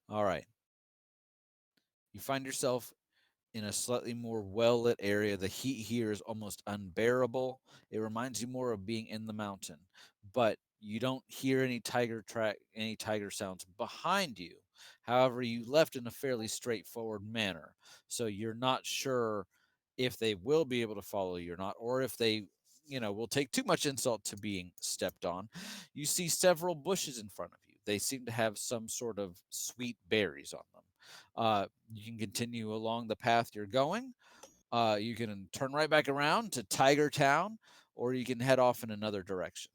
All right. You find yourself in a slightly more well-lit area. The heat here is almost unbearable. It reminds you more of being in the mountain, but you don't hear any any tiger sounds behind you. However, you left in a fairly straightforward manner, so you're not sure if they will be able to follow you or not, or if they, will take too much insult to being stepped on. You see several bushes in front of you. They seem to have some sort of sweet berries on them. You can continue along the path you're going. You can turn right back around to Tiger Town, or you can head off in another direction.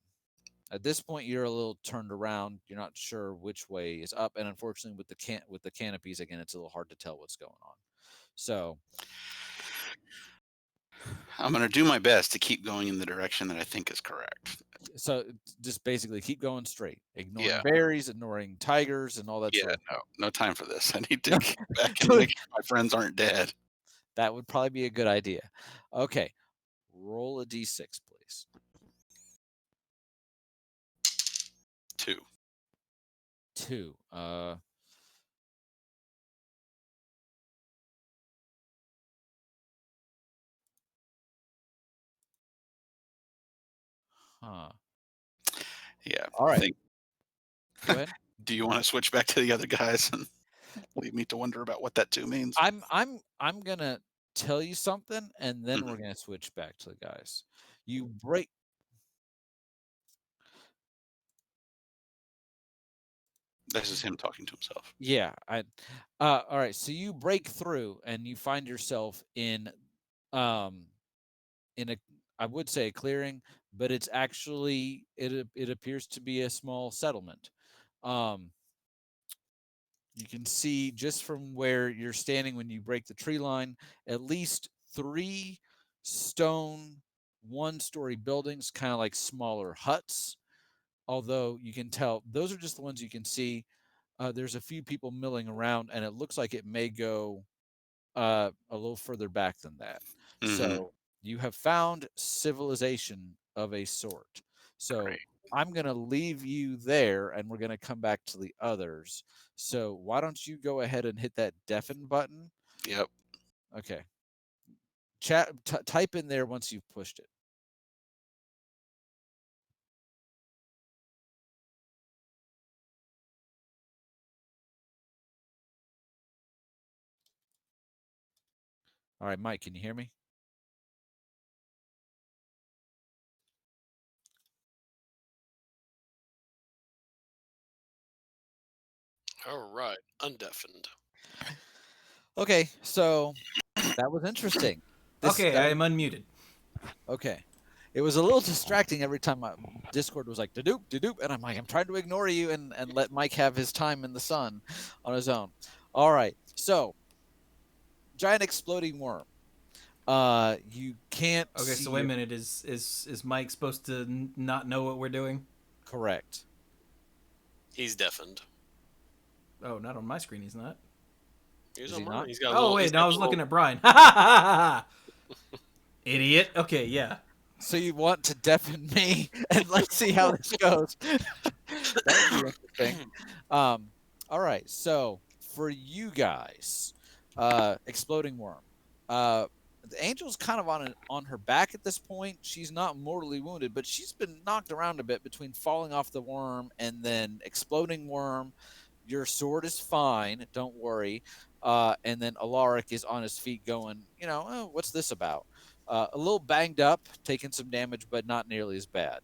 At this point, you're a little turned around. You're not sure which way is up, and unfortunately, with the canopies again, it's a little hard to tell what's going on. So, I'm going to do my best to keep going in the direction that I think is correct. so just basically keep going straight, ignoring Yeah. berries, ignoring tigers, and all that Yeah. sort of. No time for this. I need to get back and make sure my friends aren't dead. That would probably be a good idea. Okay, roll a d6, please. 2. 2. Huh. Yeah. All right. Go ahead. Do you want to switch back to the other guys and leave me to wonder about what that 2 means? I'm gonna tell you something, and then Mhm. we're gonna switch back to the guys. You break. This is him talking to himself. Yeah. All right. So you break through, and you find yourself um, in a, I would say a clearing, but it's actually it appears to be a small settlement. Um, you can see just from where you're standing when you break the tree line, at least 3 stone 1-story buildings, kind of like smaller huts. Although you can tell those are just the ones you can see. There's a few people milling around, and it looks like it may go a little further back than that. Mhm. So you have found civilization of a sort. So Great. I'm going to leave you there, and we're going to come back to the others. So why don't you go ahead and hit that deafen button? Yep. Okay. Chat. Type in there once you've pushed it. All right, Mike, can you hear me? All right, undeafened. Okay, so that was interesting. Okay, That I was am unmuted. okay. It was a little distracting every time my Discord was like da-doop, da-doop, and I'm like, I'm trying to ignore you and let Mike have his time in the sun on his own. All right, so giant exploding worm. You can't Okay, see so wait a it. minute. Is Mike supposed to not know what we're doing? Correct. He's deafened. Oh, not on my screen. He's not. He's Is on he mine. not? He's got a Oh little. wait, He's no, I got a was little. looking at Brian. Ha ha ha ha! Idiot. Okay, yeah. So you want to deafen me, and let's see how this goes. That would be interesting. All right, so for you guys, exploding worm. The angel's kind of on her back at this point. She's not mortally wounded, but she's been knocked around a bit between falling off the worm and then exploding worm. Your sword is fine, don't worry. And then Alaric is on his feet, going, oh, what's this about? A little banged up, taking some damage, but not nearly as bad.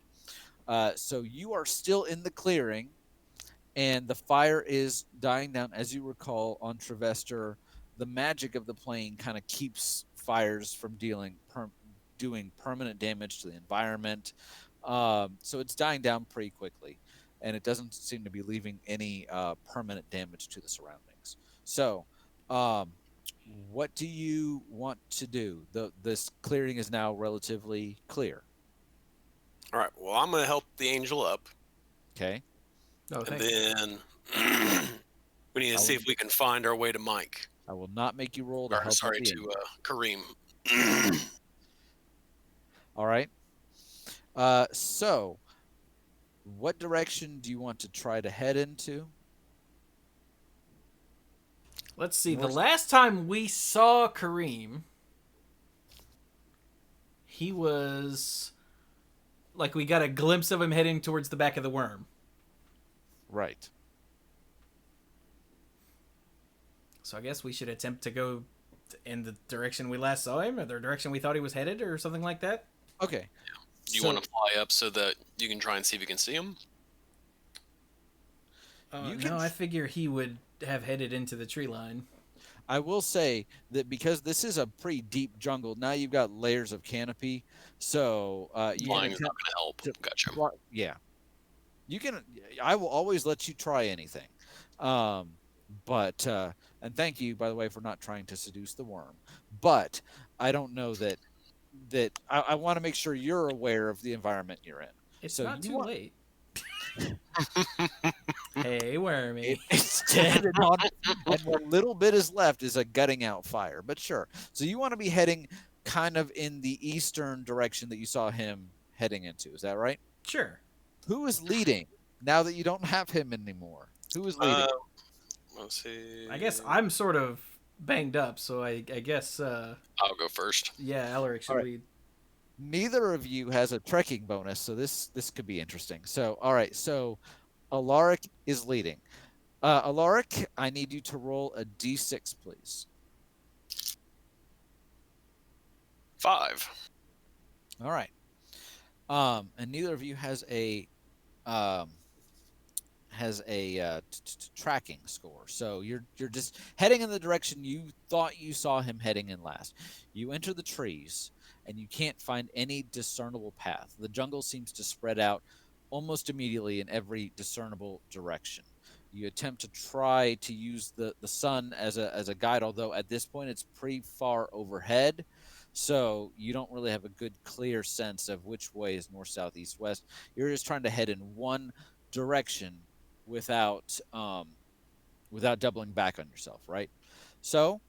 So you are still in the clearing, and the fire is dying down. As you recall, on Trivester, the magic of the plane kind of keeps fires from doing permanent damage to the environment. So it's dying down pretty quickly, and it doesn't seem to be leaving any permanent damage to the surroundings. So, what do you want to do? This clearing is now relatively clear. All right. Well, I'm gonna help the angel up, Okay. Oh, and thank you. then we need to I see will, if we can find our way to Mike. I will not make you roll to Or help out sorry, the to angel. Kareem. All right. So, what direction do you want to try to head into? Let's see. The More- last time we saw Kareem, he was like we got a glimpse of him heading towards the back of the worm. Right. So I guess we should attempt to go in the direction we last saw him, or the direction we thought he was headed, or something like that. Okay. Do you So, want to fly up so that you can try and see if you can see him? You can No, I figure he would have headed into the tree line. I will say that because this is a pretty deep jungle, now you've got layers of canopy. So you can Flying is not attempt going to help. to Gotcha. yeah. You can. I will always let you try anything. But and thank you, by the way, for not trying to seduce the worm. But I don't know that I want to make sure you're aware of the environment you're in. It's So not you too want late. Hey, Wormy. it's dead, and what little bit is left is a gutting out fire. But sure. So you want to be heading kind of in the eastern direction that you saw him heading into. Is that right? Sure. Who is leading now that you don't have him anymore? Who is leading? Let's see. I guess I'm sort of banged up, so I guess, I'll go first. yeah, Alaric should All right. lead. Neither of you has a trekking bonus, so this could be interesting. So, all right. So, Alaric is leading. Alaric, I need you to roll a d6, please. 5. All right. And neither of you has a um, tracking score. So you're just heading in the direction you thought you saw him heading in last. You enter the trees and you can't find any discernible path. The jungle seems to spread out almost immediately in every discernible direction. You attempt to try to use the sun as a guide, although at this point it's pretty far overhead. So you don't really have a good clear sense of which way is north, south, east, west. You're just trying to head in one direction without doubling back on yourself, right? So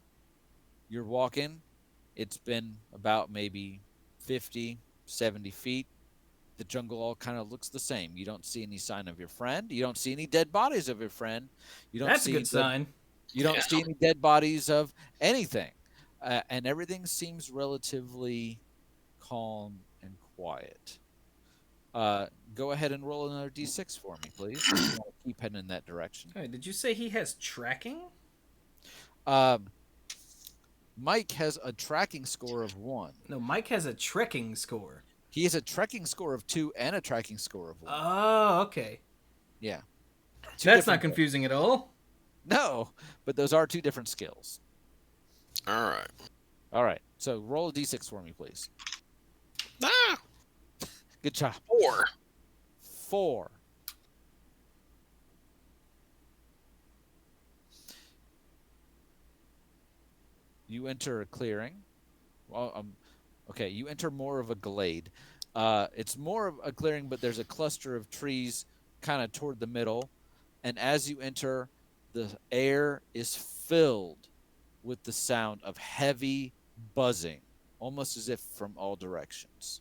you're walking. It's been about maybe 50, 70 feet. The jungle all kind of looks the same. You don't see any sign of your friend. You don't see any dead bodies of your friend. You don't That's a see good sign. You don't Yeah. see any dead bodies of anything, and everything seems relatively calm and quiet. Go ahead and roll another d6 for me, please. If you want to keep heading in that direction. Hey, did you say he has tracking? Um, Mike has a tracking score of 1. No, Mike has a trekking score. He has a trekking score of 2 and a tracking score of 1. Oh, okay. Yeah. That's different not things. confusing at all. No, but those are 2 different skills. All right. All right. So roll a d6 for me, please. Ah, Good job. 4. 4. You enter a clearing. Well, okay, you enter more of a glade. It's more of a clearing, but there's a cluster of trees kind of toward the middle. And as you enter, the air is filled with the sound of heavy buzzing, almost as if from all directions.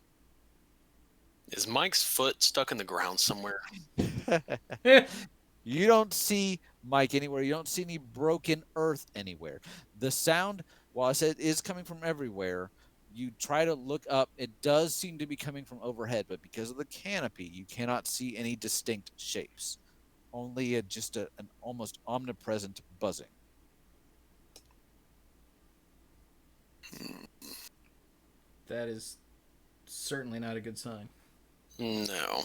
Is Mike's foot stuck in the ground somewhere? You don't see Mike anywhere. You don't see any broken earth anywhere. The sound, while I said it is coming from everywhere, you try to look up. It does seem to be coming from overhead, but because of the canopy, you cannot see any distinct shapes. Only an almost omnipresent buzzing. That is certainly not a good sign. No.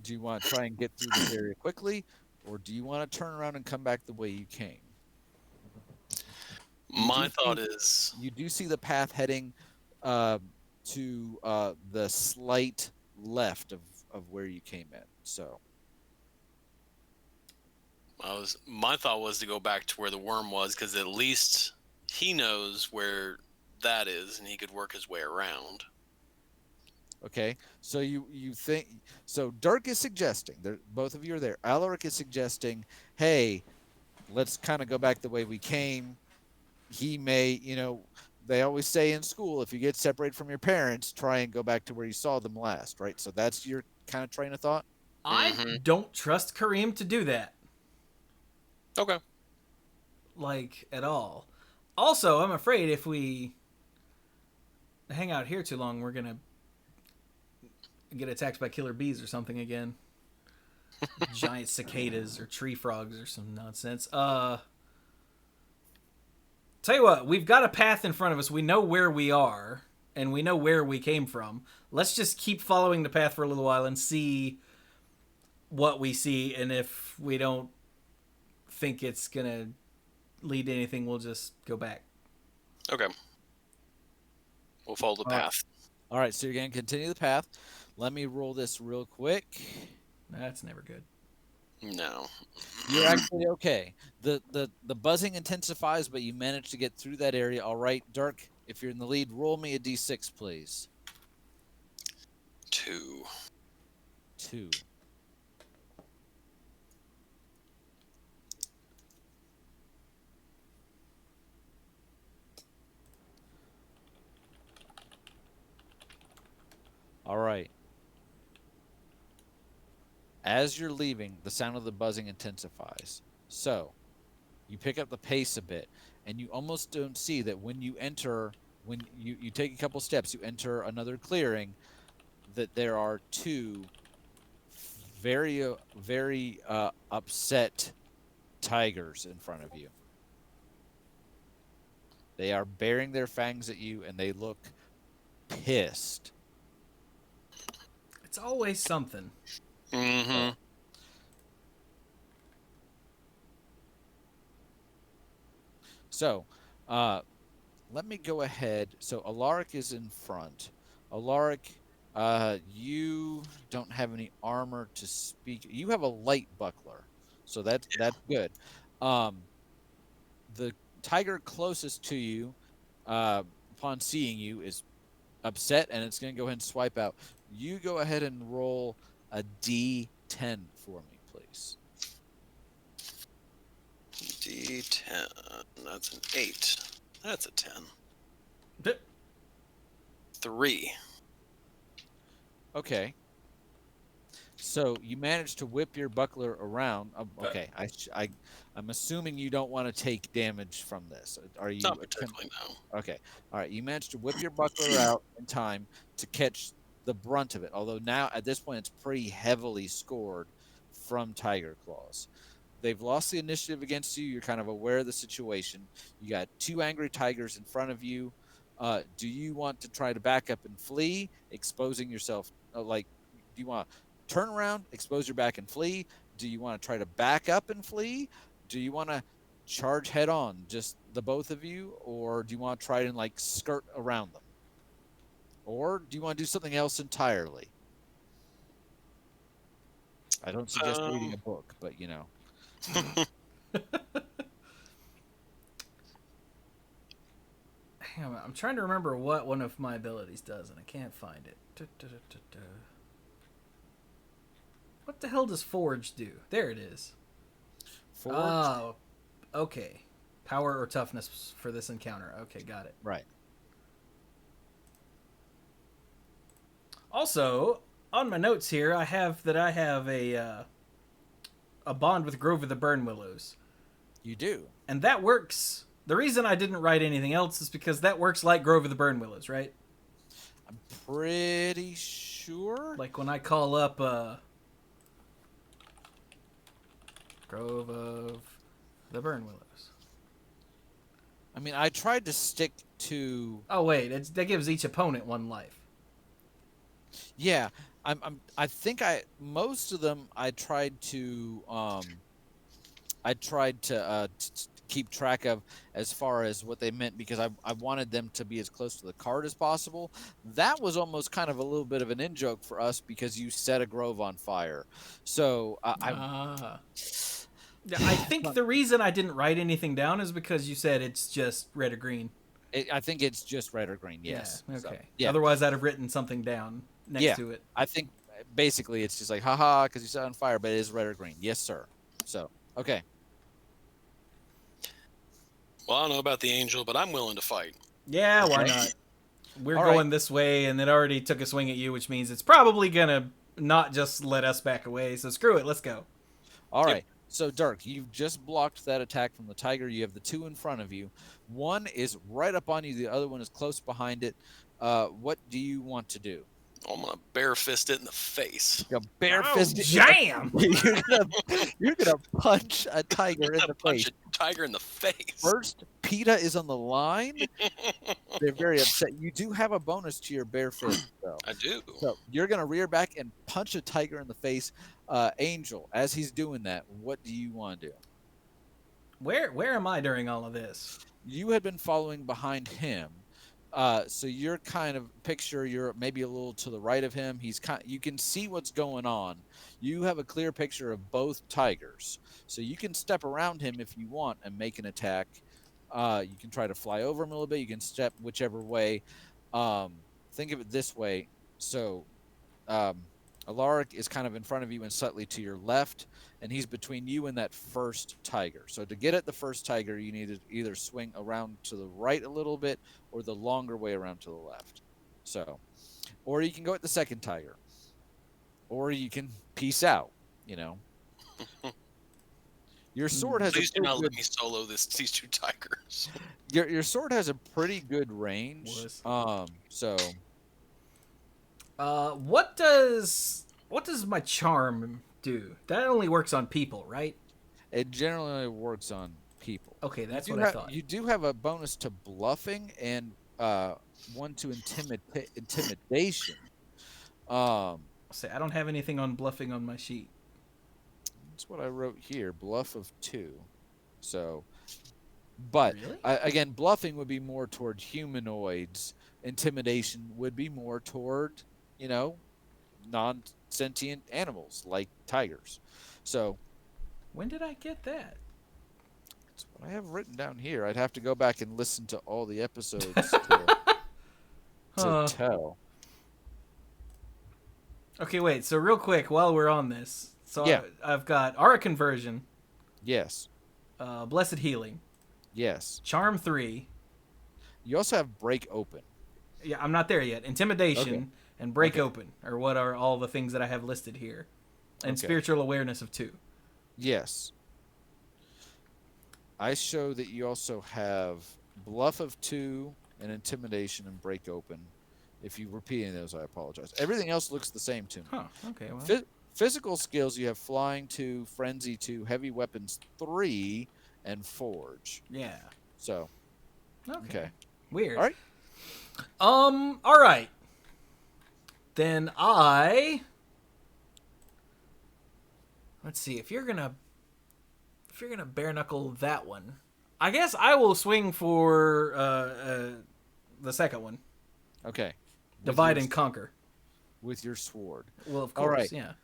Do you want to try and get through this area quickly, or do you want to turn around and come back the way you came? My thought is You do see the path heading to the slight left of where you came in. So my thought was to go back to where the worm was, because at least he knows where that is and he could work his way around. okay, so you think so? Dirk is suggesting, both of you are there. Alaric is suggesting, hey, let's kind of go back the way we came. He may, they always say in school, if you get separated from your parents, try and go back to where you saw them last, right? So that's your kind of train of thought? I don't trust Karim to do that. Okay. Like, at all. Also, I'm afraid if we hang out here too long, we're gonna get attacked by killer bees or something again. Giant cicadas or tree frogs or some nonsense. Tell you what, we've got a path in front of us. We know where we are, and we know where we came from. Let's just keep following the path for a little while and see what we see, and if we don't think it's gonna lead to anything, we'll just go back. Okay. We'll follow the path. All right, so you're going to continue the path. Let me roll this real quick. That's never good. No. You're actually okay. The buzzing intensifies, but you manage to get through that area. All right, Dirk, if you're in the lead, roll me a d6, please. 2. 2. All right. As you're leaving, the sound of the buzzing intensifies. So, you pick up the pace a bit, and you almost don't see that when you take a couple steps, you enter another clearing, that there are 2 very upset tigers in front of you. They are baring their fangs at you, and they look pissed. It's always something. Mm-hmm. So, let me go ahead. So, Alaric is in front. Alaric, you don't have any armor to speak. You have a light buckler, so that's good. The tiger closest to you, upon seeing you, is upset, and it's going to go ahead and swipe out. You go ahead and roll a D10 for me, please. D10. That's an 8. That's a 10. D- 3. Okay. So you managed to whip your buckler around. Okay, I'm assuming you don't want to take damage from this. Are you? Not particularly, no. Okay. All right. You managed to whip your buckler out in time to catch the brunt of it. Although now at this point it's pretty heavily scored from Tiger Claws. They've lost the initiative against you. You're kind of aware of the situation. You got 2 angry tigers in front of you. Do you want to try to back up and flee, exposing yourself? Do you want to turn around, expose your back, and flee? Do you want to try to back up and flee? Do you want to charge head on, just the both of you, or do you want to try and skirt around them, or do you want to do something else entirely? I don't suggest reading a book, but you know. Hang on, I'm trying to remember what one of my abilities does, and I can't find it. What the hell does Forge do? There it is. Forge? Oh, okay. Power or toughness for this encounter. Okay, got it. Right. Also, on my notes here, I have a bond with Grove of the Burn Willows. You do. And that works. The reason I didn't write anything else is because that works like Grove of the Burn Willows, right? I'm pretty sure. Like when I call up Grove of the Burn Willows. I mean, I tried to stick to. Oh wait, that gives each opponent 1 life. Yeah, I think most of them I tried to keep track of as far as what they meant, because I wanted them to be as close to the card as possible. That was almost kind of a little bit of an in-joke for us because you set a grove on fire. So I think the reason I didn't write anything down is because you said it's just red or green. I think it's just red or green, yes. Yeah, okay. So, yeah. Otherwise, I'd have written something down next to it. I think basically it's just like, haha, because you set it on fire, but it is red or green. Yes, sir. So, okay. Well, I don't know about the angel, but I'm willing to fight. Yeah, why not? We're All going this way, and it already took a swing at you, which means it's probably going to not just let us back away. So screw it. Let's go. All right. So, Dirk, you've just blocked that attack from the tiger. You have the 2 in front of you. One is right up on you. The other one is close behind it. What do you want to do? I'm going to bare fist it in the face. You're bare fist. Jam! You're gonna punch a tiger in the face. Punch a tiger in the face. First, PETA is on the line. They're very upset. You do have a bonus to your bare fist, though. I do. So you're gonna rear back and punch a tiger in the face. Angel, as he's doing that, what do you want to do? Where am I during all of this? You had been following behind him. So you're kind of you're maybe a little to the right of him. You can see what's going on. You have a clear picture of both tigers. So you can step around him if you want and make an attack. You can try to fly over him a little bit. You can step whichever way. Think of it this way. So Alaric is kind of in front of you and slightly to your left, and he's between you and that first tiger. So to get at the first tiger, you need to either swing around to the right a little bit or the longer way around to the left. So, or you can go at the second tiger, or you can peace out, you know. Your sword has Please do not let me solo these 2 tigers. Your sword has a pretty good range. What does my charm do. That only works on people, right? It generally only works on people. Okay, that's You what do I have, thought. you do have a bonus to bluffing and one to intimidation. Say, I don't have anything on bluffing on my sheet. That's what I wrote here. Bluff of 2. So, but Really? again, bluffing would be more toward humanoids. Intimidation would be more toward, non-sentient animals like tigers. So When did I get that? that's what I have written down here. I'd have to go back and listen to all the episodes to Huh. tell. Okay, wait. So real quick, while we're on this, so Yeah. I've got Aura Conversion, Yes. Blessed Healing, Yes. Charm 3. You also have break open. Yeah, I'm not there yet. Intimidation Okay. and Break Okay. Open are what are all the things that I have listed here. And Okay. Spiritual Awareness of 2. Yes. I show that you also have bluff of 2 and intimidation and break open. If you repeating those, I apologize. Everything else looks the same to me. Huh. Okay, well. Physical skills, you have flying 2, frenzy 2, heavy weapons 3, and forge. Yeah. So, okay. Weird. All right. All right. Then let's see, if you're gonna bare knuckle that one, I guess I will swing for the second one. Okay. Divide and conquer. With your sword. Well, of course, All right. yeah.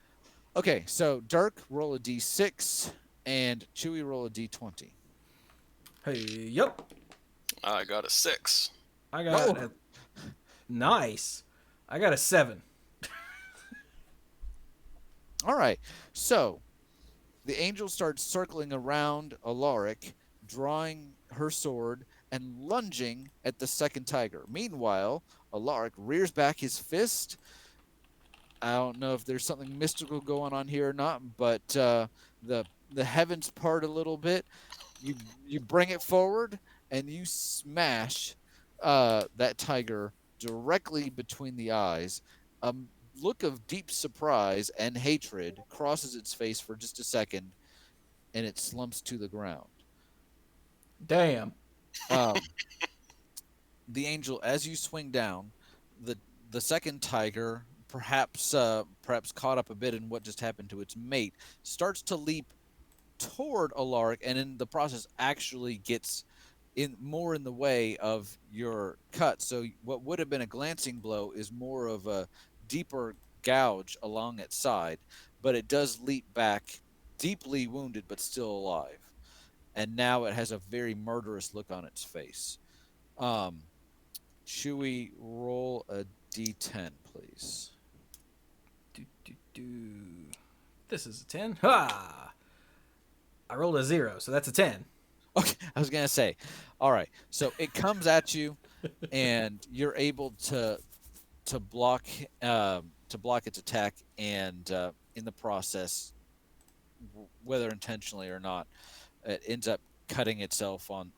Okay, so Dirk, roll a d6, and Chewy, roll a d20. Hey, yep. I got a 6. I got No. nice. I got a 7. All right, so the angel starts circling around Alaric, drawing her sword and lunging at the second tiger. Meanwhile, Alaric rears back his fist. I don't know if there's something mystical going on here or not, but the heavens part a little bit. You bring it forward and you smash that tiger directly between the eyes. A look of deep surprise and hatred crosses its face for just a second, and it slumps to the ground. Damn. The angel, as you swing down, the second tiger, perhaps caught up a bit in what just happened to its mate, starts to leap toward Alaric, and in the process actually gets more in the way of your cut. So what would have been a glancing blow is more of a deeper gouge along its side, but it does leap back, deeply wounded but still alive. And now it has a very murderous look on its face. Chewy, roll a d10, please. This is a 10. Ha! I rolled a 0, so that's a 10. Okay, I was gonna say, all right. So it comes at you, and you're able to block its attack, and in the process, whether intentionally or not, it ends up cutting itself on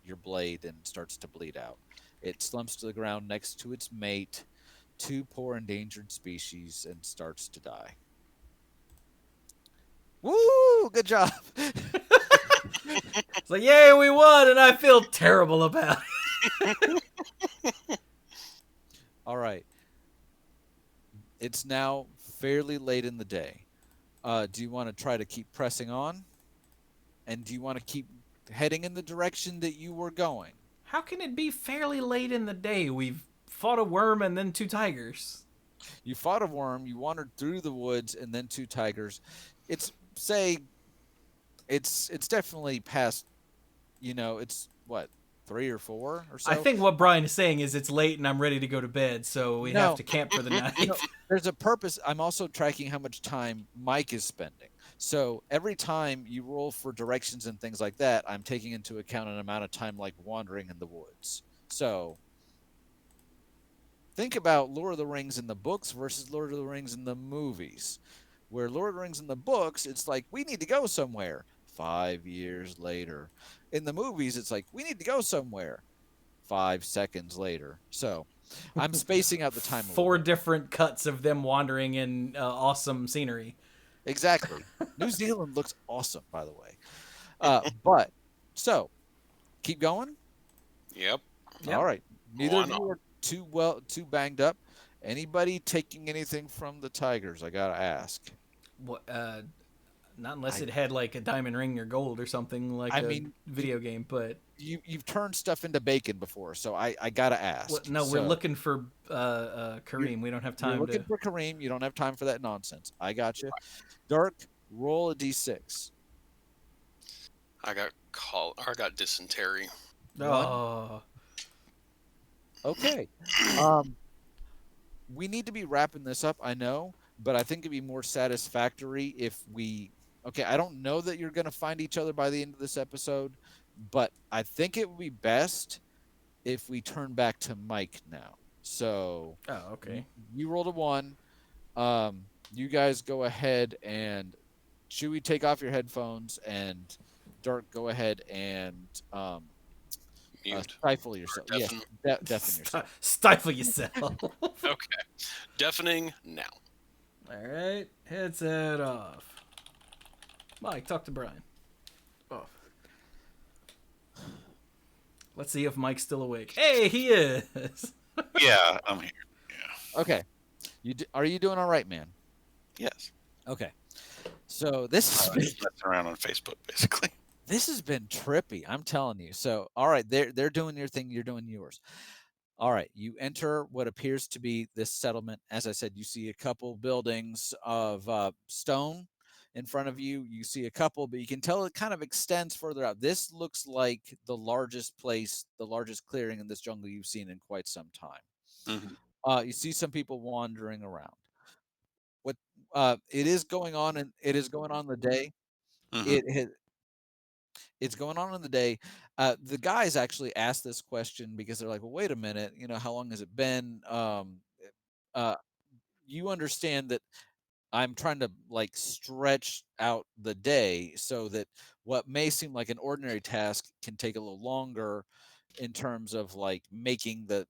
your blade and starts to bleed out. It slumps to the ground next to its mate, 2 poor endangered species, and starts to die. Woo! Good job. It's like, yay, we won, and I feel terrible about it. All right. It's now fairly late in the day. Do you want to try to keep pressing on? And do you want to keep heading in the direction that you were going? How can it be fairly late in the day? We've fought a worm and then 2 tigers. You fought a worm, you wandered through the woods, and then 2 tigers. It's definitely past, it's what, 3 or 4 or so? I think what Brian is saying is it's late and I'm ready to go to bed, so we have to camp for the night. No, there's a purpose. I'm also tracking how much time Mike is spending. So every time you roll for directions and things like that, I'm taking into account an amount of time like wandering in the woods. So think about Lord of the Rings in the books versus Lord of the Rings in the movies. Where Lord of the Rings in the books, it's like, we need to go somewhere. 5 years later. In the movies, it's like, we need to go somewhere. 5 seconds later. So I'm spacing out the time. 4 different cuts of them wandering in awesome scenery. Exactly. New Zealand looks awesome, by the way. But so keep going. Yep. Yep. All right. Neither Why of you not? are too banged up. Anybody taking anything from the Tigers? I gotta ask. What? Not unless I it had like a diamond ring or gold or something like I a mean video game. But you've turned stuff into bacon before, so I gotta ask. no, we're So looking for you're Kareem. We don't have you're time looking to. for Kareem. You don't have time for that nonsense. I got you. Dirk, roll a d6. I got dysentery. One. Oh, Okay. We need to be wrapping this up, I know, but I think it'd be more satisfactory if we. Okay, I don't know that you're going to find each other by the end of this episode, but I think it would be best if we turn back to Mike now. So okay. you rolled a 1. You guys go ahead and Chewy, take off your headphones, and Dirk, go ahead and Mute. stifle yourself. Yes, deafen. deafen yourself. Stifle yourself. Okay. Deafening now. All right, headset off. Mike, talk to Brian. Off. Let's see if Mike's still awake. Hey, he is. Yeah, I'm here. Yeah. Okay. Are you doing all right, man? Yes. Okay. So this has been Just messing around on Facebook, basically. this has been trippy. I'm telling you. So all right, they're doing your thing. You're doing yours. All right. You enter what appears to be this settlement. As I said, you see a couple buildings of stone in front of you. You see a couple, but you can tell it kind of extends further out. This looks like the largest place, the largest clearing in this jungle you've seen in quite some time. Hmm. You see some people wandering around. What it is going on, and it is going on in the day. Hmm. It's going on in the day. The guys actually asked this question because they're like, well, wait a minute, how long has it been? Uh, you understand that I'm trying to like stretch out the day so that what may seem like an ordinary task can take a little longer in terms of like making the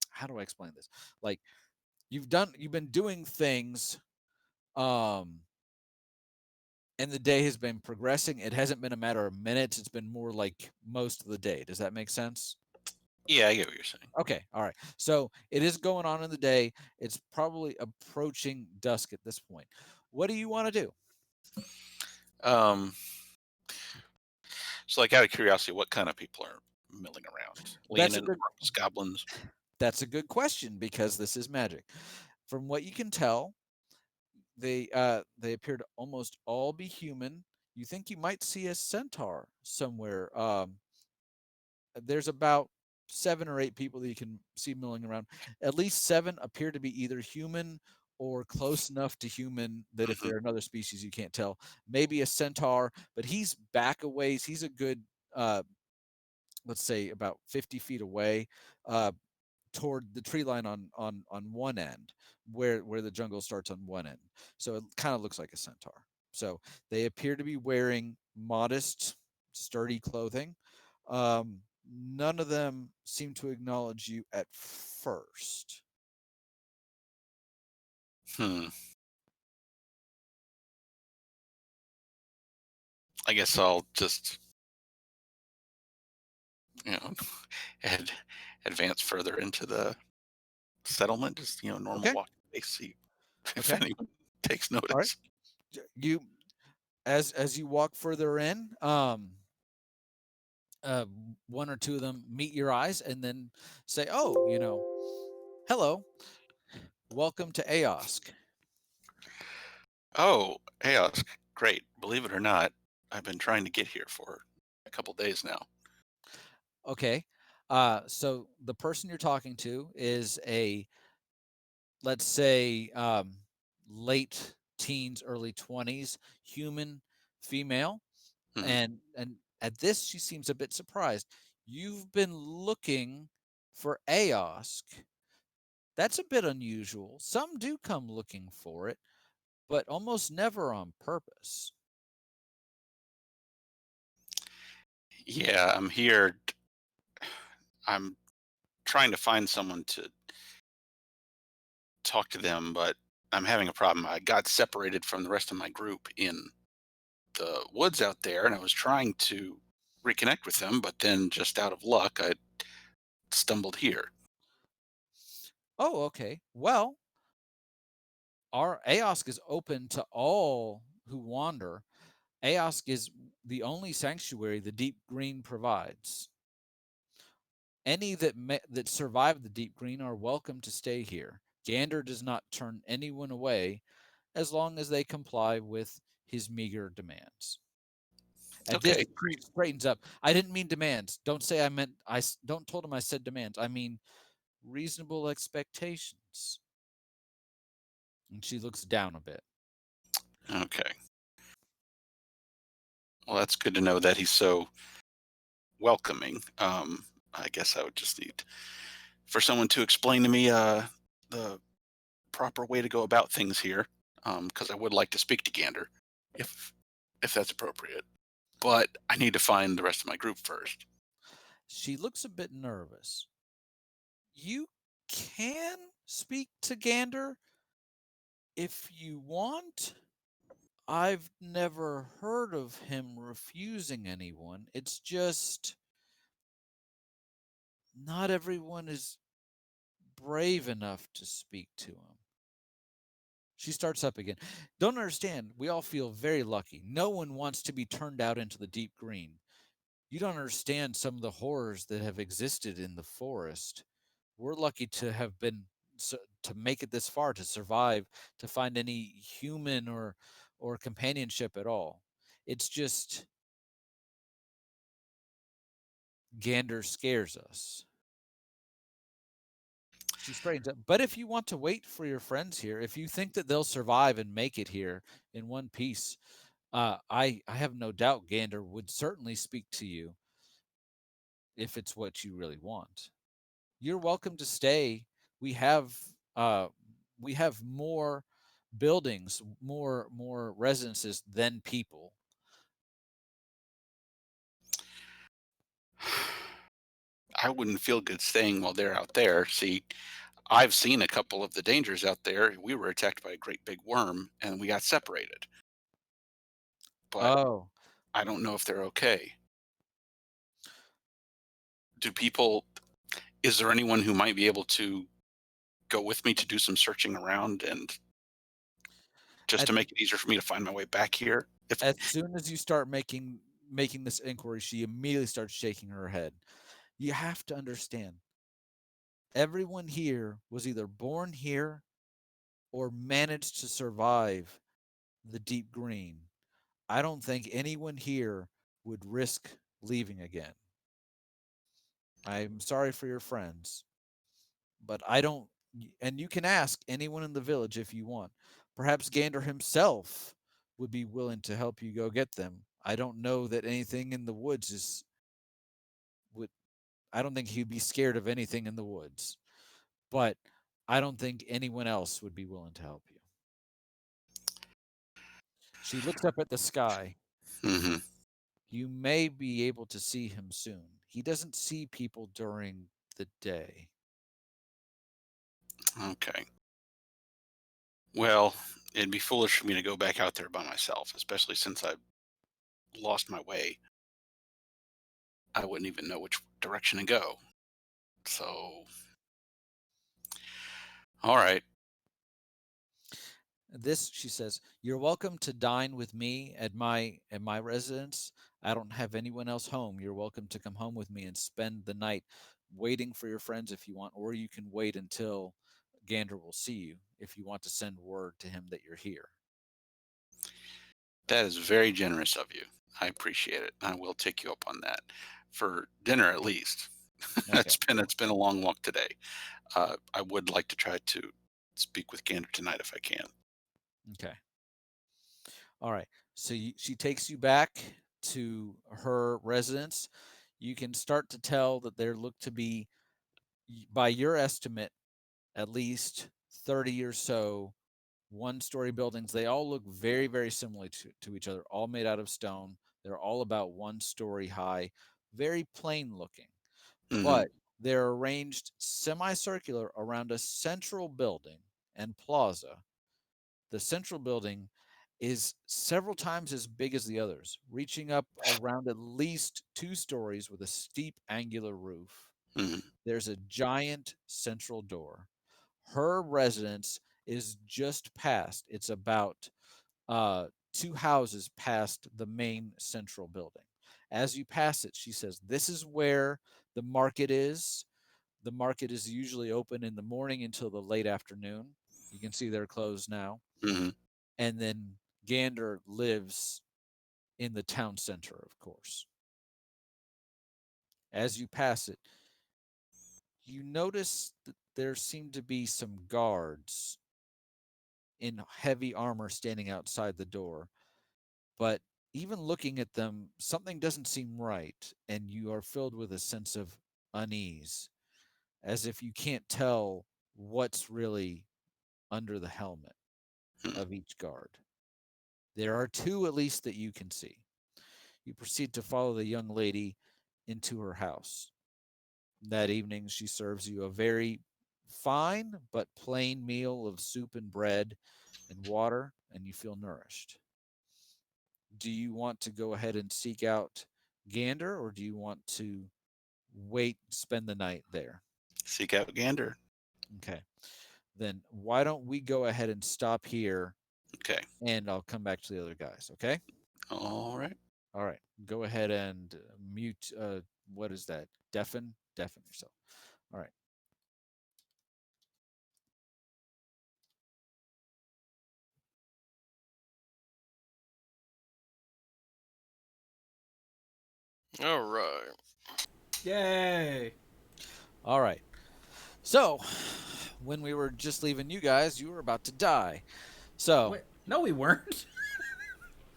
how do I explain this? Like you've been doing things um and the day has been progressing. It hasn't been a matter of minutes. It's been more like most of the day. Does that make sense? Yeah, I get what you're saying. Okay. All right. So it is going on in the day. It's probably approaching dusk at this point. What do you want to do? Um, so, like, out of curiosity, what kind of people are milling around? That's a Leonin, good orcs, goblins? that's a good question because this is magic. From what you can tell, they appear to almost all be human. You think you might see a centaur somewhere. There's about 7 or 8 people that you can see milling around. At least 7 appear to be either human or close enough to human that if Mhm. they're another species, you can't tell. Maybe a centaur, but he's back a ways. He's a good, let's say, about 50 feet away. Toward the tree line on one end, where the jungle starts on one end. So it kind of looks like a centaur. So they appear to be wearing modest, sturdy clothing. None of them seem to acknowledge you at first. Hmm. I guess I'll just, you know, ad- advance further into the settlement. Just, normal Okay. walking pace. See if Okay. anyone takes All right. notice. You as you walk further in, uh, one or two of them meet your eyes and then say, "Oh, hello, welcome to Aosk." Oh, hey, Aosk. Great. Believe it or not, I've been trying to get here for a couple days now. Okay. So the person you're talking to is a, let's say, late teens, early 20s human female. Hmm. And at this, she seems a bit surprised. You've been looking for Aosk. That's a bit unusual. Some do come looking for it, but almost never on purpose. Yeah, I'm here. I'm trying to find someone to talk to them, but I'm having a problem. I got separated from the rest of my group in the woods out there, and I was trying to reconnect with them, but then just out of luck, I stumbled here. Oh, okay. Well, our Aosk is open to all who wander. Aosk is the only sanctuary the Deep Green provides. Any that survive the Deep Green are welcome to stay here. Gandr does not turn anyone away as long as they comply with his meager demands. At this, Okay, she straightens up. I didn't mean demands. Don't say I meant. Don't told him I said demands. I mean reasonable expectations. And she looks down a bit. okay. Well, that's good to know that he's so welcoming. I guess I would just need for someone to explain to me the proper way to go about things here, because I would like to speak to Gander, if that's appropriate. But I need to find the rest of my group first. She looks a bit nervous. You can speak to Gander if you want. I've never heard of him refusing anyone. It's just not everyone is brave enough to speak to him. She starts up again. Don't understand. We all feel very lucky. No one wants to be turned out into the deep green. You don't understand some of the horrors that have existed in the forest. We're lucky to have been to make it this far, to survive, to find any human or companionship at all. It's just Gander scares us. She straightens up. But if you want to wait for your friends here, if you think that they'll survive and make it here in one piece, I have no doubt Gander would certainly speak to you if it's what you really want. You're welcome to stay. We have uh, we have more buildings, more residences than people. I wouldn't feel good staying while they're out there. See, I've seen a couple of the dangers out there. We were attacked by a great big worm, and we got separated. But Oh, I don't know if they're okay. Do people? Is there anyone who might be able to go with me to do some searching around and just at, to make it easier for me to find my way back here? If as soon as you start making this inquiry, she immediately starts shaking her head. You have to understand, everyone here was either born here or managed to survive the deep green. I don't think anyone here would risk leaving again. I'm sorry for your friends, but I don't. And you can ask anyone in the village if you want. Perhaps Gander himself would be willing to help you go get them. I don't know that anything in the woods is would. I don't think he'd be scared of anything in the woods, but I don't think anyone else would be willing to help you. She looks up at the sky. hmm You may be able to see him soon. He doesn't see people during the day. Okay. Well, it'd be foolish for me to go back out there by myself, especially since I've lost my way. I wouldn't even know which direction to go. So, all right. This, she says, you're welcome to dine with me at my residence. I don't have anyone else home. You're welcome to come home with me and spend the night waiting for your friends if you want, or you can wait until Gander will see you if you want to send word to him that you're here. That is very generous of you. I appreciate it. I will take you up on that for dinner at least. Okay. It's been a long walk today. I would like to try to speak with Gander tonight if I can. Okay. All right. So she takes you back to her residence. You can start to tell that there look to be, by your estimate, at least 30 or so one-story buildings. They all look very, very similar to each other, all made out of stone. They're all about 1 story high, very plain looking, hmm but they're arranged semicircular around a central building and plaza The central building is several times as big as the others, reaching up around at least 2 stories with a steep angular roof. Mhm. There's a giant central door. Her residence is just past. It's about 2 houses past the main central building. As you pass it, she says, "This is where the market is. The market is usually open in the morning until the late afternoon. You can see they're closed now. Mhm. And then Gandr lives in the town center, of course. As you pass it, you notice that there seem to be some guards in heavy armor standing outside the door. But even looking at them, something doesn't seem right, and you are filled with a sense of unease, as if you can't tell what's really under the helmet of each guard. There are 2 at least that you can see. You proceed to follow the young lady into her house. That evening, she serves you a very fine but plain meal of soup and bread and water, and you feel nourished. Do you want to go ahead and seek out Gander, or do you want to wait, spend the night there? Seek out Gandr. Okay. Then why don't we go ahead and stop here, Okay. and I'll come back to the other guys, okay? All right. All right. Go ahead and mute. What is that? Deafen yourself. All right. All right. Yay! All right. So, when we were just leaving you guys, you were about to die. So, Wait, no, we weren't.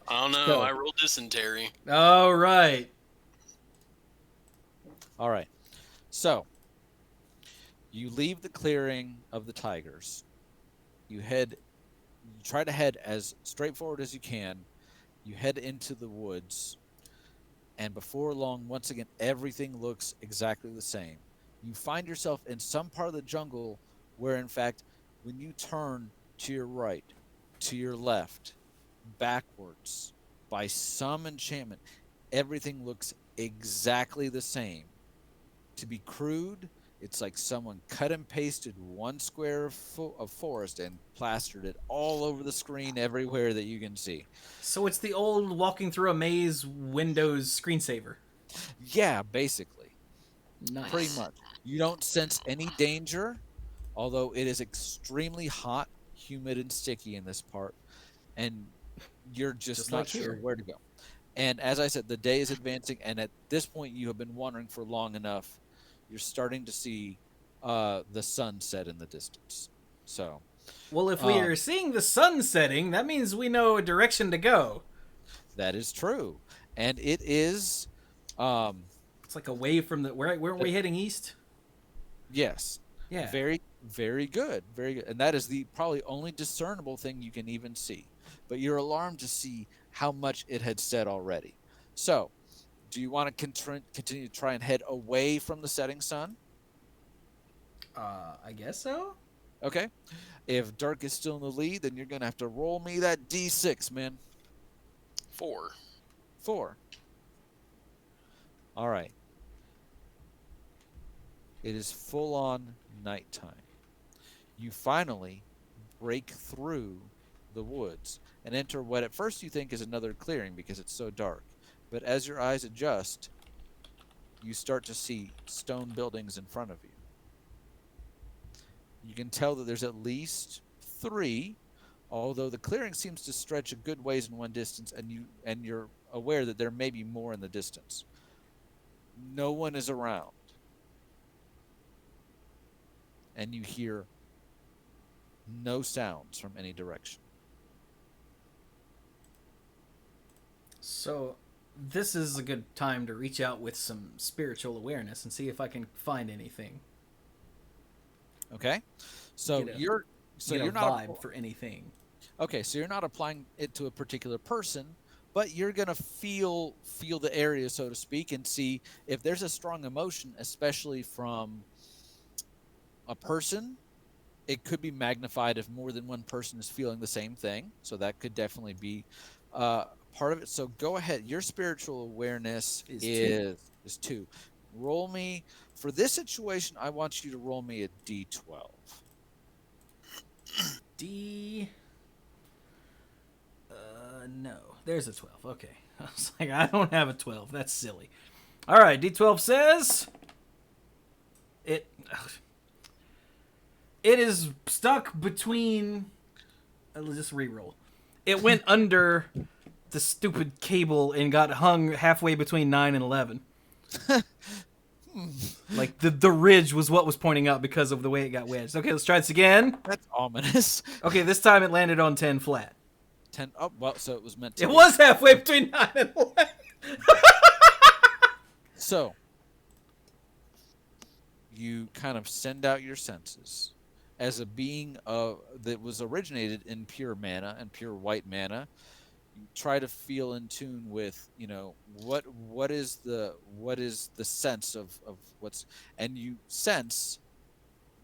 I don't know. So- I rolled dysentery. All right. all right. So, you leave the clearing of the tigers. You try to head as straightforward as you can. You head into the woods, and before long, once again, everything looks exactly the same. You find yourself in some part of the jungle where, in fact, when you turn to your right, to your left, backwards, by some enchantment, everything looks exactly the same. To be crude, it's like someone cut and pasted one square of forest and plastered it all over the screen everywhere that you can see. So it's the old walking through a maze Windows screensaver. Yeah, basically. Nice. Pretty much. You don't sense any danger, although it is extremely hot, humid, and sticky in this part, and you're just not like sure here. where to go. And as I said, the day is advancing, and at this point, you have been wandering for long enough. You're starting to see the sun set in the distance. So, Well, if we are seeing the sun setting, that means we know a direction to go. that is true, and it is, It's like away from the. Weren't we heading east? yes, Yeah. very, very good, very good, and that is the probably only discernible thing you can even see. But you're alarmed to see how much it had set already. So, do you want to continue to try and head away from the setting sun? I guess so. Okay. If Dirk is still in the lead, then you're going to have to roll me that D6, man. 4. 4. All right. It is full on nighttime. You finally break through the woods and enter what at first you think is another clearing because it's so dark. But as your eyes adjust, you start to see stone buildings in front of you. You can tell that there's at least 3, although the clearing seems to stretch a good ways in one distance, and you're aware that there may be more in the distance. No one is around. And you hear no sounds from any direction. So, this is a good time to reach out with some spiritual awareness and see if I can find anything. Okay, so Get a you're not vibe for anything. okay. So you're not applying it to a particular person, but you're gonna feel the area, so to speak, and see if there's a strong emotion, especially from a person it could be magnified if more than one person is feeling the same thing. So that could definitely be part of it. So go ahead. Your spiritual awareness is 2. Roll me for this situation. I want you to roll me a d12. No. There's a 12. Okay. I was like, I don't have a 12. That's silly. All right. D12 says it is stuck between. Let's just re-roll. It went under the stupid cable and got hung halfway between 9 and 11. Like the ridge was what was pointing up because of the way it got wedged. Okay, let's try this again. That's ominous. Okay, this time it landed on 10 flat. 10. Oh, well, so it was meant to. It was halfway between 9 and 11. So you kind of send out your senses as a being that was originated in pure mana and pure white mana. You try to feel in tune with, what is the sense of what's, and you sense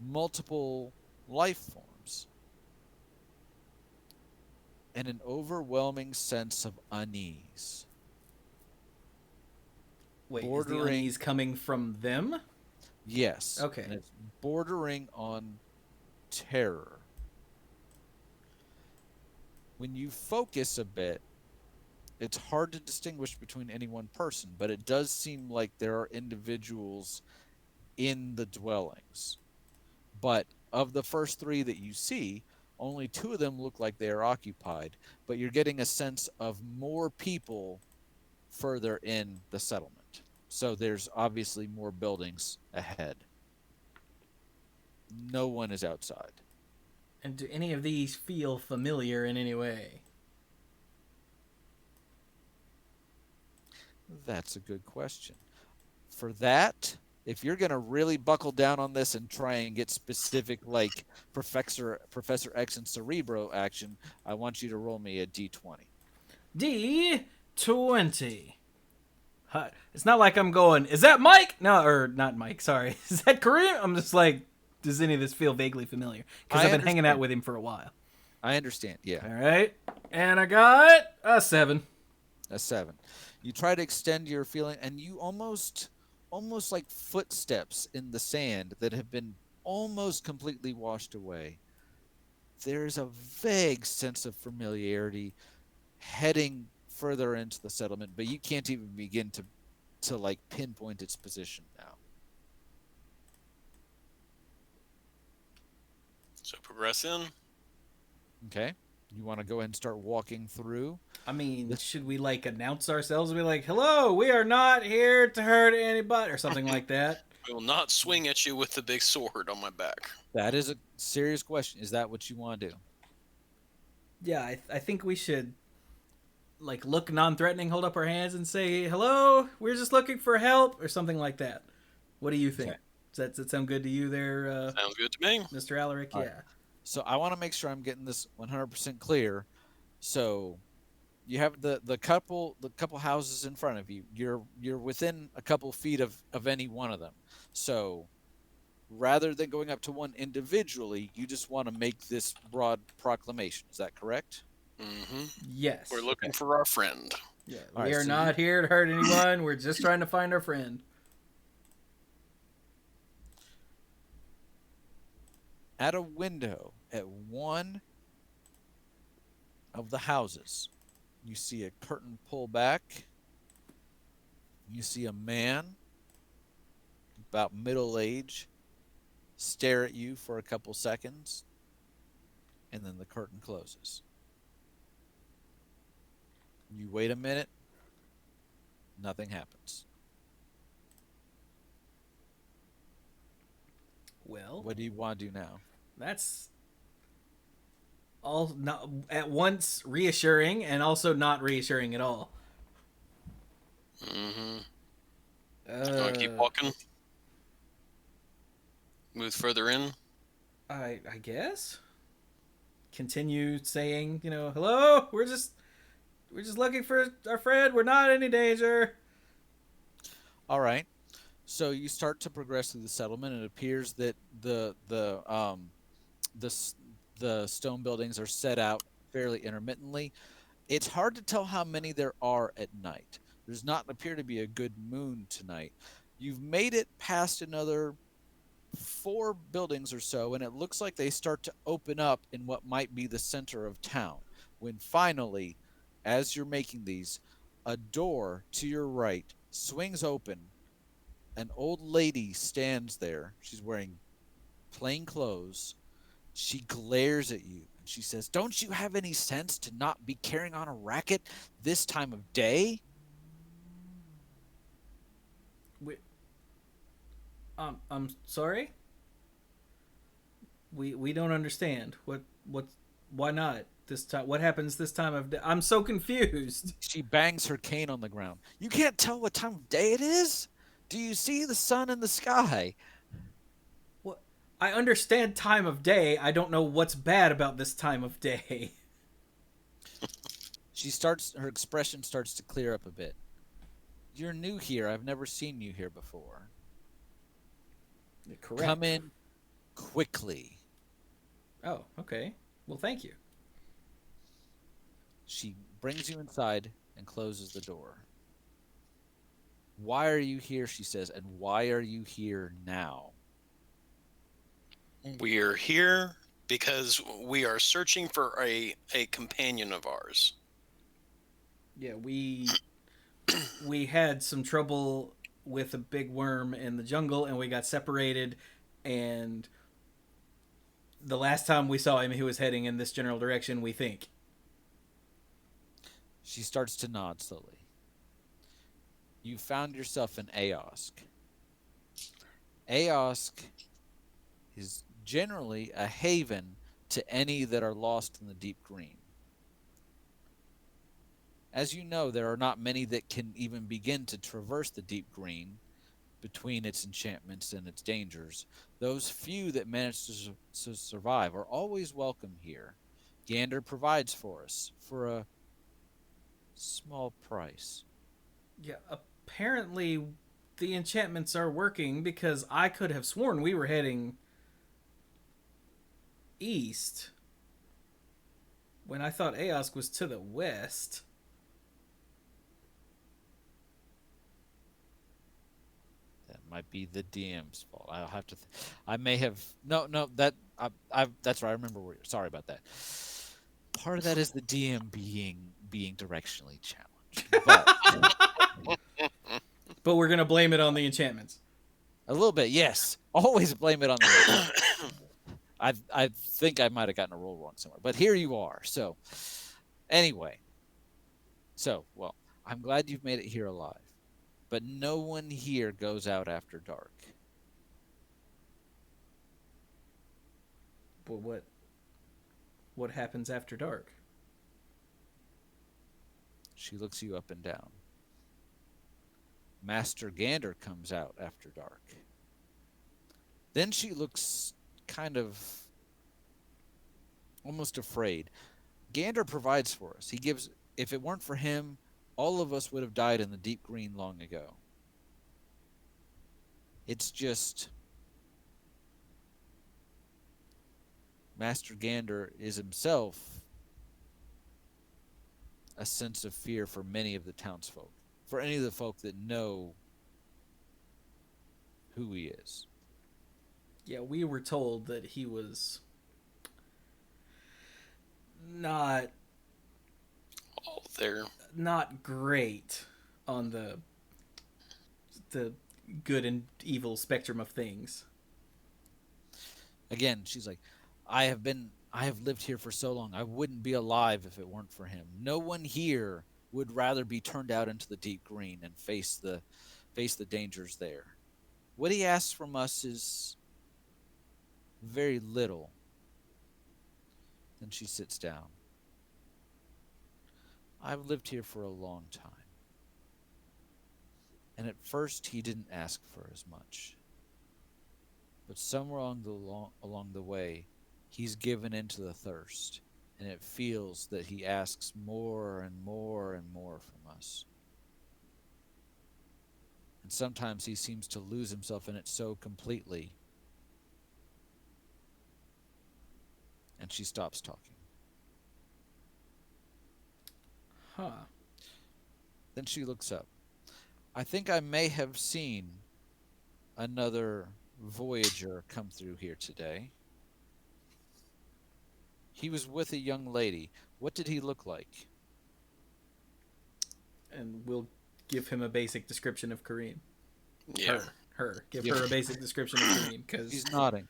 multiple life forms and an overwhelming sense of unease. Wait, is the unease coming from them? Yes. Okay. And it's bordering on terror. When you focus a bit, it's hard to distinguish between any one person, but it does seem like there are individuals in the dwellings. But of the first 3 that you see, only 2 of them look like they are occupied, but you're getting a sense of more people further in the settlement. So there's obviously more buildings ahead. No one is outside. And do any of these feel familiar in any way? That's a good question. For that, if you're going to really buckle down on this and try and get specific, like Professor X and Cerebro action, I want you to roll me a d20. D20. It's not like I'm going, is that Mike? No, or not Mike, sorry. Is that Karim? I'm just like, does any of this feel vaguely familiar? Because I've been hanging out with him for a while. I understand, yeah. All right. And I got a 7. A 7. You try to extend your feeling, and you almost like footsteps in the sand that have been almost completely washed away. There's a vague sense of familiarity heading further into the settlement, but you can't even begin to like pinpoint its position now. So progress in. Okay. You want to go ahead and start walking through? I mean, should we like announce ourselves and be like, hello, we are not here to hurt anybody, or something like that? I will not swing at you with the big sword on my back. That is a serious question. Is that what you want to do? Yeah, I think we should like look non-threatening, hold up our hands and say, hello, we're just looking for help, or something like that. What do you think? Okay. Does that sound good to you there, Sounds good to me. Mr. Alaric? All Yeah. right. So I want to make sure I'm getting this 100% clear. So you have the couple houses in front of you. You're within a couple feet of any one of them. So rather than going up to one individually, you just want to make this broad proclamation. Is that correct? Mm-hmm. Yes. We're looking for our friend. Yeah. All We right, are so not here to hurt anyone. We're just trying to find our friend. At a window at one of the houses, you see a curtain pull back. You see a man about middle age stare at you for a couple seconds, and then the curtain closes. You wait a minute, nothing happens. Well, What do you want to do now? that's all not at once reassuring and also not reassuring at all. Mm-hmm. Want to keep walking? Move further in? I guess. Continue saying, hello, we're just looking for our friend. We're not in any danger. All right. So you start to progress through the settlement. It appears that the the stone buildings are set out fairly intermittently. It's hard to tell how many there are at night. There's not appear to be a good moon tonight. You've made it past another 4 buildings or so, and it looks like they start to open up in what might be the center of town. When finally, as you're making these, a door to your right swings open. An old lady stands there. She's wearing plain clothes. She glares at you and she says, "Don't you have any sense to not be carrying on a racket this time of day?" I'm sorry. We don't understand. Why not this time? What happens this time of day? I'm so confused. She bangs her cane on the ground. "You can't tell what time of day it is? Do you see the sun in the sky?" What? I understand time of day. I don't know what's bad about this time of day. Her expression starts to clear up a bit. "You're new here. I've never seen you here before. Correct. Come in quickly." Oh, okay. Well, thank you. She brings you inside and closes the door. "Why are you here?" she says, "and why are you here now?" We're here because we are searching for a companion of ours. Yeah, we had some trouble with a big worm in the jungle, and we got separated. And the last time we saw him, he was heading in this general direction, we think. She starts to nod slowly. "You found yourself in Aosk. Aosk is generally a haven to any that are lost in the deep green. As you know, there are not many that can even begin to traverse the deep green between its enchantments and its dangers. Those few that manage to survive are always welcome here. Gandr provides for us for a small price." Yeah, apparently the enchantments are working, because I could have sworn we were heading east when I thought Aosk was to the west. That might be the DM's fault. I'll have to. I may have. No. That. That's right. I remember. Sorry about that. Part of that is the DM being directionally challenged, but But we're gonna blame it on the enchantments. a little bit. Yes. Always blame it on the. I think I might have gotten a roll wrong somewhere, but here you are. So, anyway. Well, I'm glad you've made it here alive. But no one here goes out after dark. But what happens after dark? She looks you up and down. Master Gandr comes out after dark. Then she looks kind of almost afraid. Gandr provides for us. He gives. If it weren't for him, all of us would have died in the deep green long ago. It's just Master Gandr is himself a sense of fear for many of the townsfolk, for any of the folk that know who he is. Yeah, we were told that he was not Oh, there. not great on the good and evil spectrum of things. Again, she's like, I have lived here for so long. I wouldn't be alive if it weren't for him. No one here would rather be turned out into the deep green and face the dangers there. What he asks from us is very little. Then she sits down. I've lived here for a long time. And at first he didn't ask for as much. But somewhere along the way, he's given into the thirst, and it feels that he asks more and more and more from us. And sometimes he seems to lose himself in it so completely And she stops talking. Huh. Then she looks up. I think I may have seen another Voyager come through here today. He was with a young lady. What did he look like? And we'll give him a basic description of Kareem. Yeah. Her. Give Yeah. her a basic description of Kareem, because He's nodding.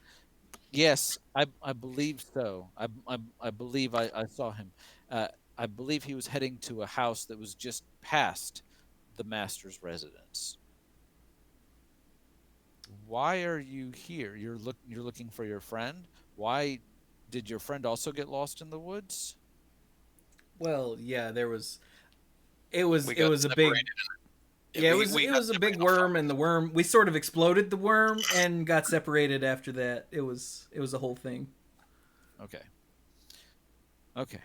Yes, I believe so. I believe I saw him. I believe he was heading to a house that was just past the master's residence. Why are you here? You're looking for your friend? Why did your friend also get lost in the woods? well, yeah, there was. It We got was a big. separated. Yeah, We it got was a big separated. worm, and the worm. We sort of exploded the worm and got separated after that. It was a whole thing. Okay. Okay.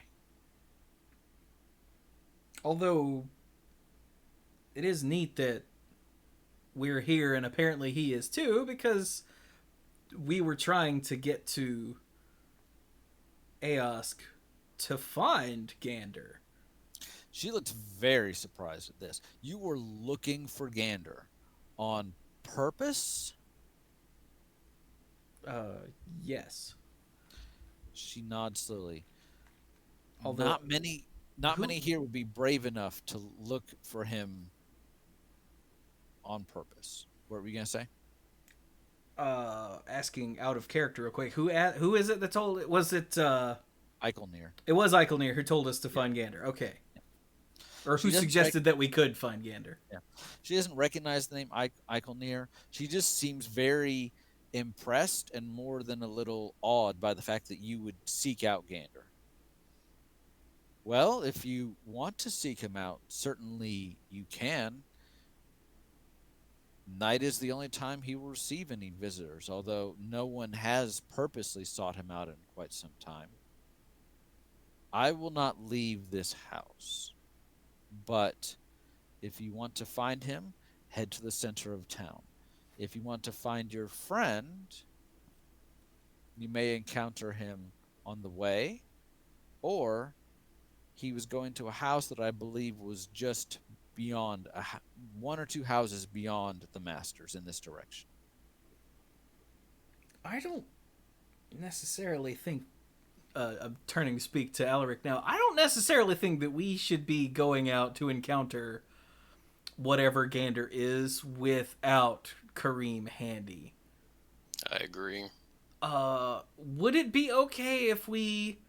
Although, it is neat that we're here, and apparently he is too, because we were trying to get to Aosk to find Gandr. She looked very surprised at this. You were looking for Gandr on purpose? Yes. She nods slowly. Although, Not who- many here would be brave enough to look for him on purpose. What were you gonna say? asking out of character real quick, who is it that told it? Was it? Eichelnir. It was Eichelnir who told us to find Gandr. Okay. Or She who doesn't suggested that we could find Gandr. Yeah. She doesn't recognize the name Eichelnir. She just seems very impressed and more than a little awed by the fact that you would seek out Gandr. Well, if you want to seek him out, certainly you can. Night is the only time he will receive any visitors, although no one has purposely sought him out in quite some time. I will not leave this house, but if you want to find him, head to the center of town. If you want to find your friend, you may encounter him on the way, or he was going to a house that I believe was just beyond one or two houses beyond the masters in this direction. I don't necessarily think. I'm turning to speak to Alaric now. I don't necessarily think that we should be going out to encounter whatever Gandr is without Kareem handy. I agree. Would it be okay if we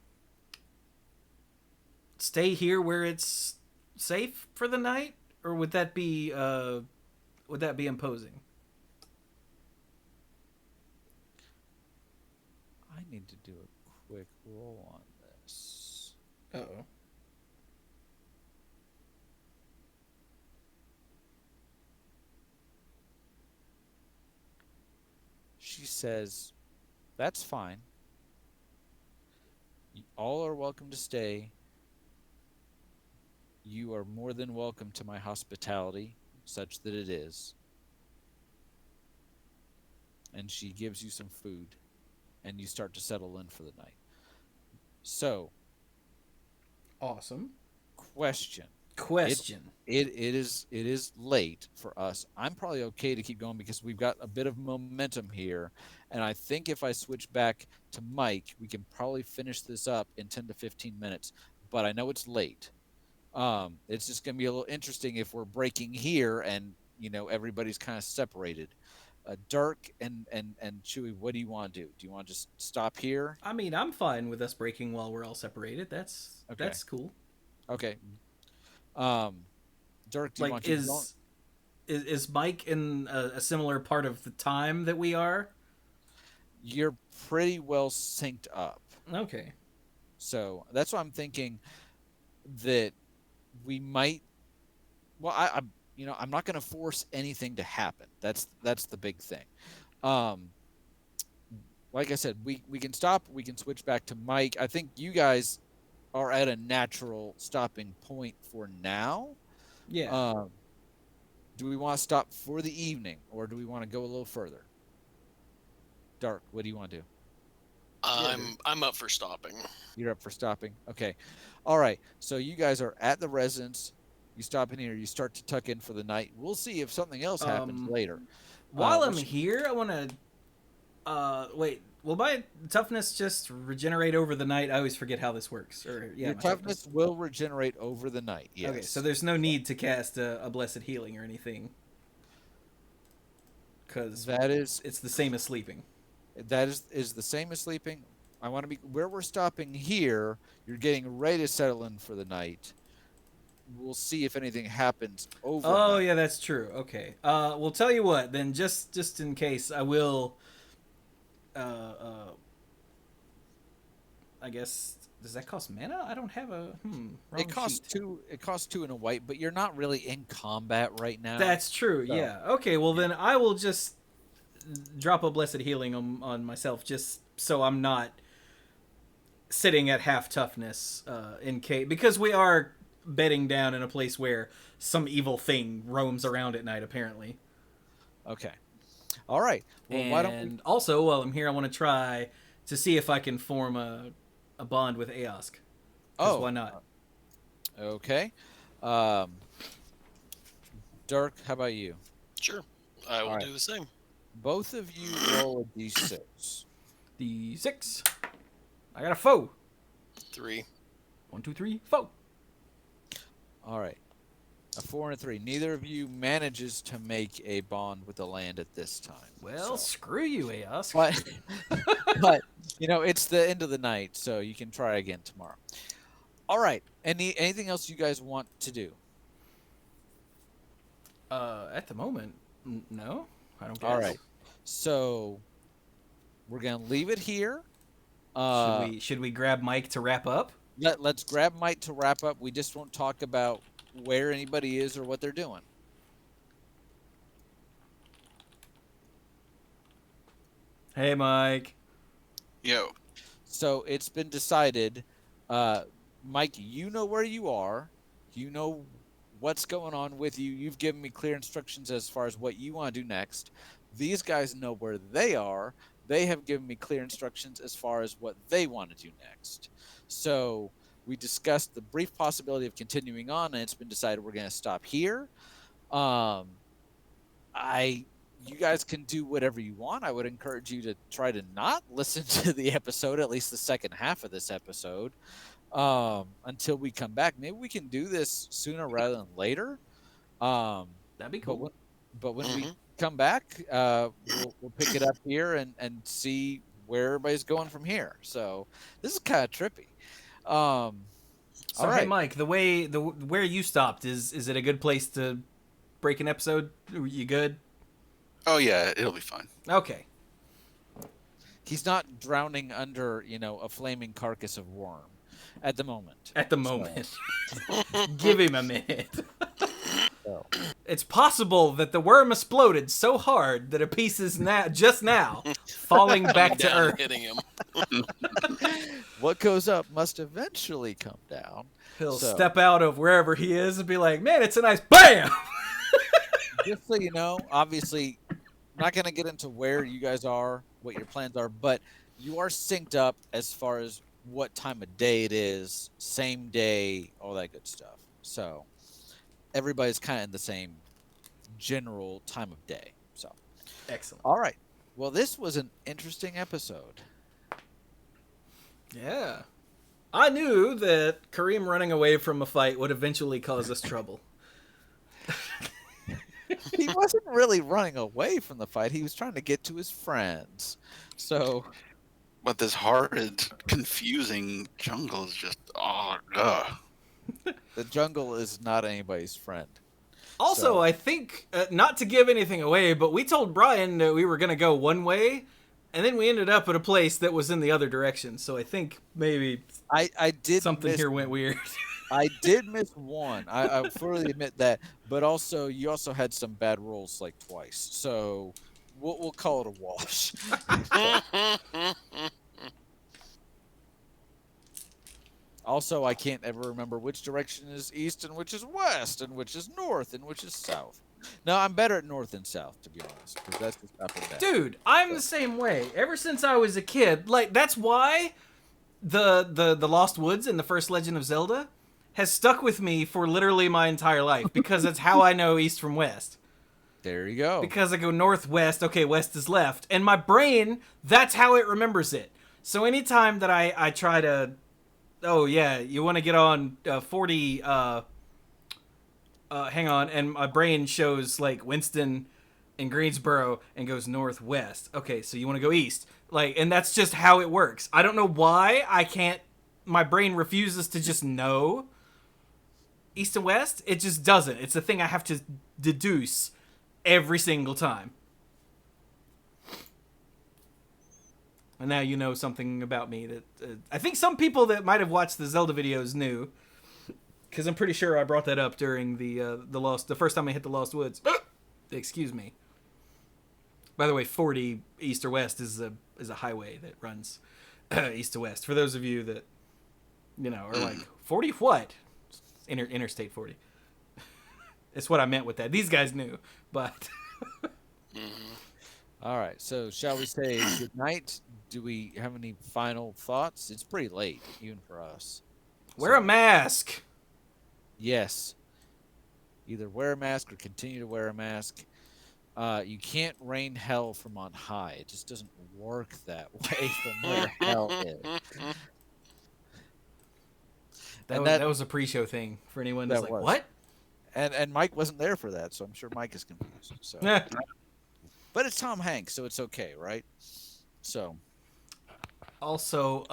stay here where it's safe for the night, or would that be imposing? I need to do a quick roll on this. Uh-oh. She says, "That's fine. All are welcome to stay. You are more than welcome to my hospitality, such that it is." And she gives you some food, and you start to settle in for the night. So, Awesome. question. Question. It is late for us. I'm probably okay to keep going because we've got a bit of momentum here, and I think if I switch back to Mike, we can probably finish this up in 10 to 15 minutes. But I know it's late. It's just going to be a little interesting if we're breaking here and everybody's kind of separated. Dirk and Chewy, what do you want to do? Do you want to just stop here? I mean, I'm fine with us breaking while we're all separated. That's cool. Okay. Dirk, do you want Like, to keep going? is Mike in a similar part of the time that we are? You're pretty well synced up. Okay. So that's why I'm thinking that we might. Well, I'm not going to force anything to happen. That's the big thing. Like I said, we can stop. We can switch back to Mike. I think you guys are at a natural stopping point for now. Yeah. Do we want to stop for the evening, or do we want to go a little further? Dark, what do you want to do? I'm up for stopping. You're up for stopping. Okay. All right. So you guys are at the residence. You stop in here. You start to tuck in for the night. We'll see if something else happens later. While I'm here, I want to. Wait. Will my toughness just regenerate over the night? I always forget how this works. Or yeah, Your my toughness will regenerate over the night. Yes. Okay, so there's no need to cast a blessed healing or anything, because it's the same as sleeping. That is the same as sleeping. I want to be where we're stopping here. You're getting ready to settle in for the night. We'll see if anything happens over. Oh yeah, that's true. Okay. We'll tell you what then. Just in case, I will. I guess does that cost mana? I don't have a It costs sheet. 2. It costs 2 and a white, but you're not really in combat right now. That's true. So, yeah. Okay. Well then, I will just drop a blessed healing on myself, just so I'm not sitting at half toughness in case, because we are bedding down in a place where some evil thing roams around at night apparently. Okay. All right. Well, And why don't we... also, while I'm here, I want to try to see if I can form a bond with Aosk. Oh, why not? Okay. Dirk, how about you? Sure, I will All right. do the same. Both of you roll a d6. D6. I got a foe. 3. 1, 2, 3, foe. All right. A 4 and a 3. Neither of you manages to make a bond with the land at this time. Well, screw you, Aosk. But it's the end of the night, so you can try again tomorrow. All right. Anything else you guys want to do? At the moment, no. I don't guess. All right. So we're gonna leave it here. Should we grab Mike to wrap up? Let's grab Mike to wrap up. We just won't talk about where anybody is or what they're doing. Hey, Mike. Yo. So it's been decided, Mike, you know where you are. You know what's going on with you. You've given me clear instructions as far as what you want to do next. These guys know where they are. They have given me clear instructions as far as what they want to do next. So we discussed the brief possibility of continuing on, and it's been decided we're going to stop here. You guys can do whatever you want. I would encourage you to try to not listen to the episode, at least the second half of this episode, until we come back. Maybe we can do this sooner rather than later. That'd be cool. But when we come back, we'll pick it up here and see where everybody's going from here. So this is kind of trippy. All right, hey, Mike, where you stopped, is it a good place to break an episode? Are you good? Oh yeah, it'll be fine. Okay. He's not drowning under, a flaming carcass of wurm at the moment. At the moment. Give him a minute. So. It's possible that the worm exploded so hard that a piece is just now falling back to Down, Earth. hitting him. What goes up must eventually come down. He'll step out of wherever he is and be like, man, it's a nice BAM! Just so you know, obviously, I'm not going to get into where you guys are, what your plans are, but you are synced up as far as what time of day it is, same day, all that good stuff. So everybody's kind of in the same general time of day. So Excellent. all right. Well, this was an interesting episode. Yeah. I knew that Karim running away from a fight would eventually cause us trouble. He wasn't really running away from the fight. He was trying to get to his friends. So, But this horrid, confusing jungle is just ugh. the jungle is not anybody's friend. Also, So- I think, not to give anything away, but we told Brian that we were going to go one way, and then we ended up at a place that was in the other direction. So I think maybe I did something miss, here went weird. I did miss one. I fully admit that. But also, you also had some bad rolls like twice. So we'll call it a wash. Also, I can't ever remember which direction is east and which is west and which is north and which is south. No, I'm better at north and south, to be honest, because that's just up and down. Dude, I'm the same way. Ever since I was a kid, like that's why the Lost Woods in the first Legend of Zelda has stuck with me for literally my entire life because it's how I know east from west. There you go. Because I go northwest, okay, west is left, and my brain, that's how it remembers it. So anytime that I try to, oh yeah, you want to get on 40, hang on, and my brain shows like Winston and Greensboro and goes northwest. Okay, so you want to go east. Like, and that's just how it works. I don't know why I can't, my brain refuses to just know east and west. It just doesn't. It's a thing I have to deduce every single time. And now you know something about me that I think some people that might have watched the Zelda videos knew, because I'm pretty sure I brought that up during the first time I hit the Lost Woods. Excuse me. By the way, 40 east or west is a highway that runs east to west. For those of you that are like 40 what? Interstate 40. It's what I meant with that. These guys knew, but. All right, so shall we say good night? Do we have any final thoughts? It's pretty late, even for us. Wear a mask. Yes. Either wear a mask or continue to wear a mask. You can't rain hell from on high. It just doesn't work that way from where hell is. That was a pre-show thing for anyone that's like, was. what? And Mike wasn't there for that, so I'm sure Mike is confused. So, but it's Tom Hanks, so it's okay, right? So, also,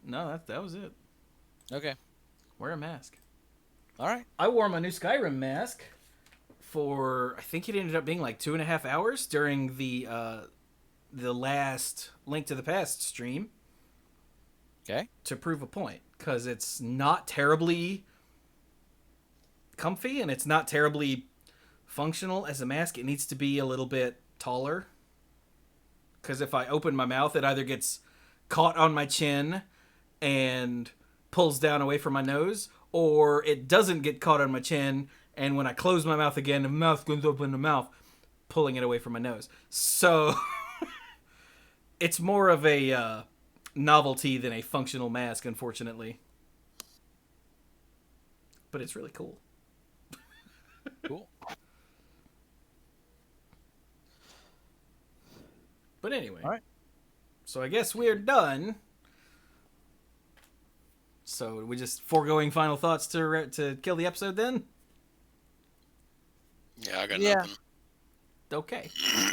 no, that was it. okay, Wear a mask. all right. I wore my new Skyrim mask for, I think it ended up being like 2.5 hours during the last Link to the Past stream. Okay. To prove a point, because it's not terribly comfy and it's not terribly functional as a mask. It needs to be a little bit taller, because if I open my mouth, it either gets caught on my chin and pulls down away from my nose, or it doesn't get caught on my chin, and when I close my mouth again, the mouth goes open in the mouth, pulling it away from my nose. So it's more of a novelty than a functional mask, unfortunately. But it's really cool. Cool. But anyway. All right. So I guess we're done. So we just foregoing final thoughts to kill the episode then? Yeah, I got Yeah. nothing. Okay.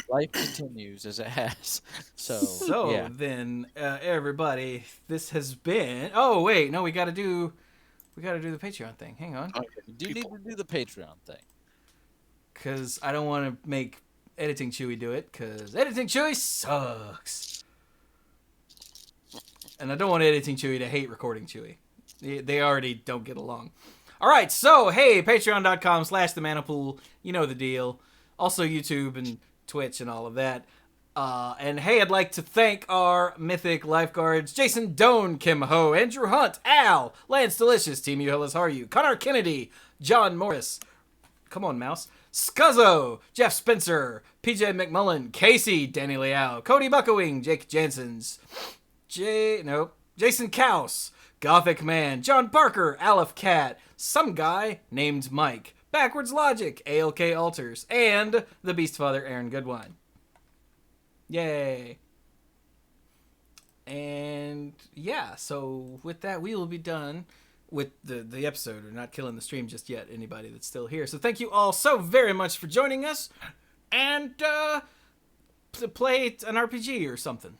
Life continues as it has. So yeah. Then, everybody, this has been. Oh wait, no, we gotta do the Patreon thing. Hang on, You do need to do the Patreon thing. because I don't want to make Editing Chewy do it, because Editing Chewy sucks, and I don't want Editing Chewy to hate Recording Chewy. They already don't get along. All right, so hey, patreon.com/themanapool. You know the deal. Also YouTube and Twitch and all of that. And hey, I'd like to thank our mythic lifeguards, Jason Doan, Kim Ho, Andrew Hunt, Al, Lance Delicious, Team Uhellas Are You, Connor Kennedy, John Morris, come on mouse, Scuzzo, Jeff Spencer, PJ McMullen, Casey, Danny Leal, Cody Buckowing, Jake Jansons, Jason Kaus, Gothic Man, John Parker, Aleph Cat, some guy named Mike, Backwards Logic, ALK Alters, and the Beast Father, Aaron Goodwine. Yay. And yeah, so with that, we will be done with the episode. We're not killing the stream just yet, anybody that's still here. So thank you all so very much for joining us, and play an RPG or something.